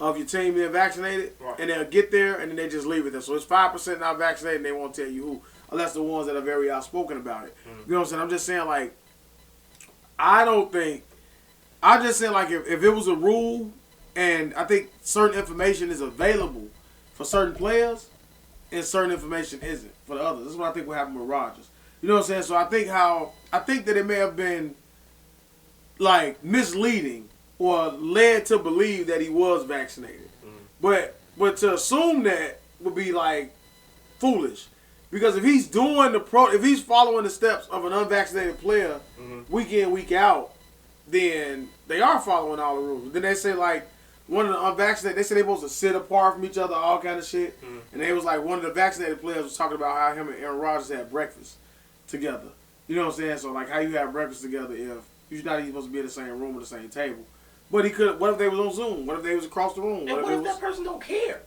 of your team being vaccinated, and they'll get there, and then they just leave it there. So it's 5% not vaccinated, and they won't tell you who, unless the ones that are very outspoken about it. You know what I'm saying? I'm just saying, like, I'm just saying, like, if it was a rule, and I think certain information is available for certain players, and certain information isn't for the others. This is what I think will happen with Rodgers. You know what I'm saying? So I think that it may have been like misleading or led to believe that he was vaccinated. But to assume that would be like foolish. Because if he's if he's following the steps of an unvaccinated player week in, week out, then they are following all the rules. Then they say like one of the unvaccinated, they say they're supposed to sit apart from each other, all kind of shit. And they was like one of the vaccinated players was talking about how him and Aaron Rodgers had breakfast together. You know what I'm saying? So like how you have breakfast together if you're not even supposed to be in the same room or the same table. But he could. What if they was on Zoom? What if they was across the room? And what if that person don't care?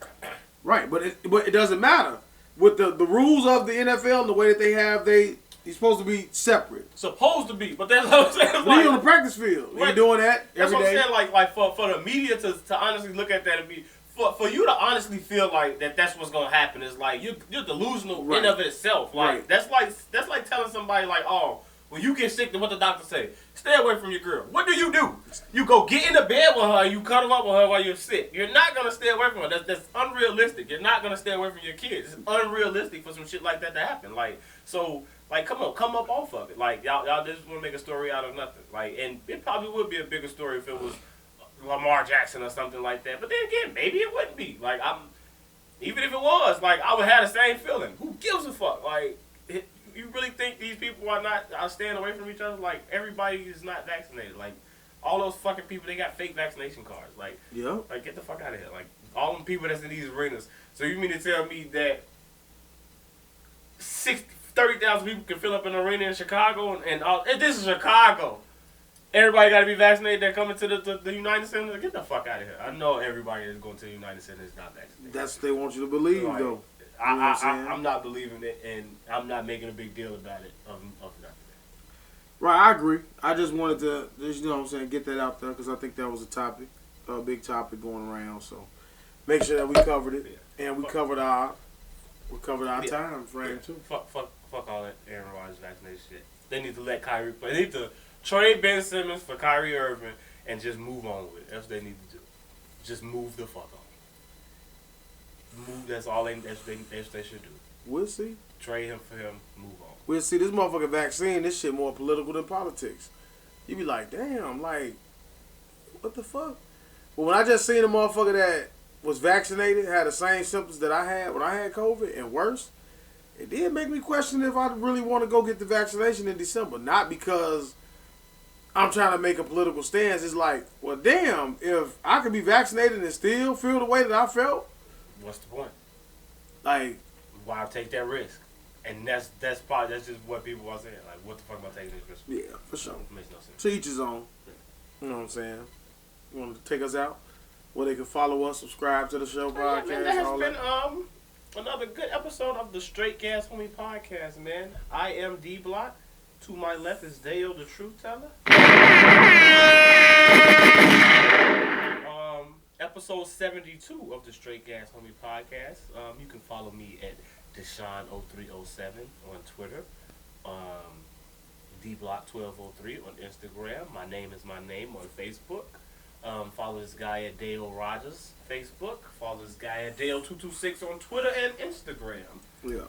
Right, but it doesn't matter. With the rules of the NFL and the way that they have, he's supposed to be separate. Supposed to be, but that's what I'm saying. Like, he on the practice field. Right. He doing that every day. That's what I'm saying. Like for the media to honestly look at that and be for you to honestly feel like that's what's gonna happen is like you're delusional in of itself. Like that's like telling somebody like, oh, when you get sick, then what the doctor say? Stay away from your girl. What do? You go get in the bed with her, you cuddle up with her while you're sick. You're not gonna stay away from her. That's unrealistic. You're not gonna stay away from your kids. It's unrealistic for some shit like that to happen. Like so. Like, come up off of it. Like, y'all just want to make a story out of nothing. Like, and it probably would be a bigger story if it was Lamar Jackson or something like that. But then again, maybe it wouldn't be. Like, even if it was, like, I would have the same feeling. Who gives a fuck? Like, you really think these people are staying away from each other? Like, everybody is not vaccinated. Like, all those fucking people, they got fake vaccination cards. Like, like get the fuck out of here. Like, all them people that's in these arenas. So you mean to tell me that 30,000 people can fill up an arena in Chicago, and this is Chicago. Everybody got to be vaccinated that coming to the United Center. Get the fuck out of here. I know everybody that's going to the United Center is not vaccinated. That's what they want you to believe, though. I'm not believing it, and I'm not making a big deal about it of nothing. Right, I agree. I just wanted to, you know what I'm saying, get that out there because I think that was a big topic going around. So make sure that we covered it, and we covered our time frame too. Fuck all that Aaron Rodgers vaccination shit. They need to let Kyrie play. They need to trade Ben Simmons for Kyrie Irving and just move on with it. That's what they need to do. Just move the fuck on. That's all they should do. We'll see. Trade him for him. Move on. We'll see. This motherfucking vaccine, this shit more political than politics. You be like, damn, like, what the fuck? But when I just seen a motherfucker that was vaccinated, had the same symptoms that I had when I had COVID and worse, it did make me question if I really want to go get the vaccination in December. Not because I'm trying to make a political stance. It's like, well, damn, if I could be vaccinated and still feel the way that I felt. What's the point? Like, why take that risk? And that's just what people are saying. Like, what the fuck am I taking this risk? Yeah, for sure. It makes no sense. To each his own. You know what I'm saying? You want to take us out? Well, they can follow us, subscribe to the show podcast. Man, that has been another good episode of the Straight Gas Homie Podcast, man. I am D Block. To my left is Daeo, the Truth Teller. Episode 72 of the Straight Gas Homie Podcast. You can follow me at Deshaun0307 on Twitter. DBlock1203 on Instagram. My name is my name on Facebook. Follow this guy at Daeo Rogers Facebook. Follow this guy at Daeo226 on Twitter and Instagram. Yeah.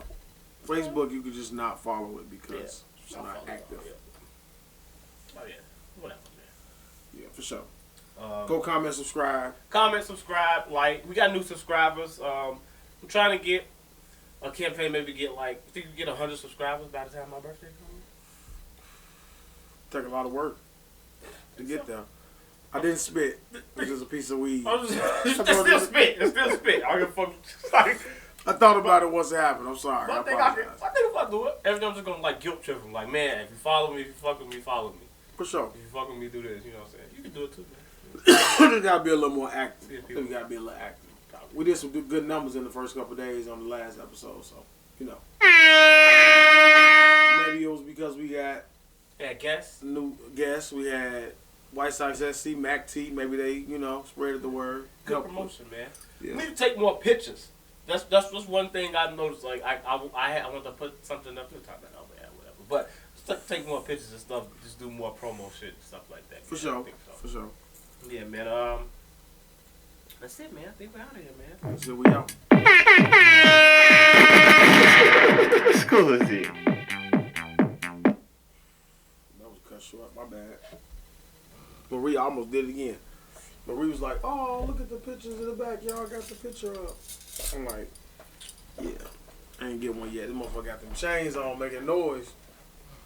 Facebook, you could just not follow it because it's not active. Oh, yeah. Whatever, man. Yeah, for sure. Go comment, subscribe. Comment, subscribe, like. We got new subscribers. I'm trying to get a campaign, maybe get like, I think we get 100 subscribers by the time my birthday comes. Take a lot of work to get there. I didn't spit. It's just a piece of weed. It's still spit. It's still spit. I don't give a fuck. I thought about it once it happened. I'm sorry. I think if I do it, everything I'm just gonna like guilt trip him. Like, man, if you follow me, if you fuck with me, follow me. For sure. If you fuck with me, do this. You know what I'm saying? You can do it too, man. You gotta be a little more active. You gotta be a little active. We did some good numbers in the first couple of days on the last episode, so you know. Maybe it was because we got new guests. We had White Sox SC, Mac T. Maybe they, spread the word. Good promotion, man. Yeah. We need to take more pictures. That's one thing I noticed. Like I want to put something up to the top of whatever. But just take more pictures and stuff. Just do more promo shit and stuff like that. For sure. For sure. Yeah, man. That's it, man. I think we're out of here, man. That's it. We out. Scusi. That was cut short. My bad. Marie almost did it again. Marie was like, "Oh, look at the pictures in the back. Y'all got the picture up." I'm like, "Yeah, I ain't get one yet. This motherfucker got them chains on, making noise."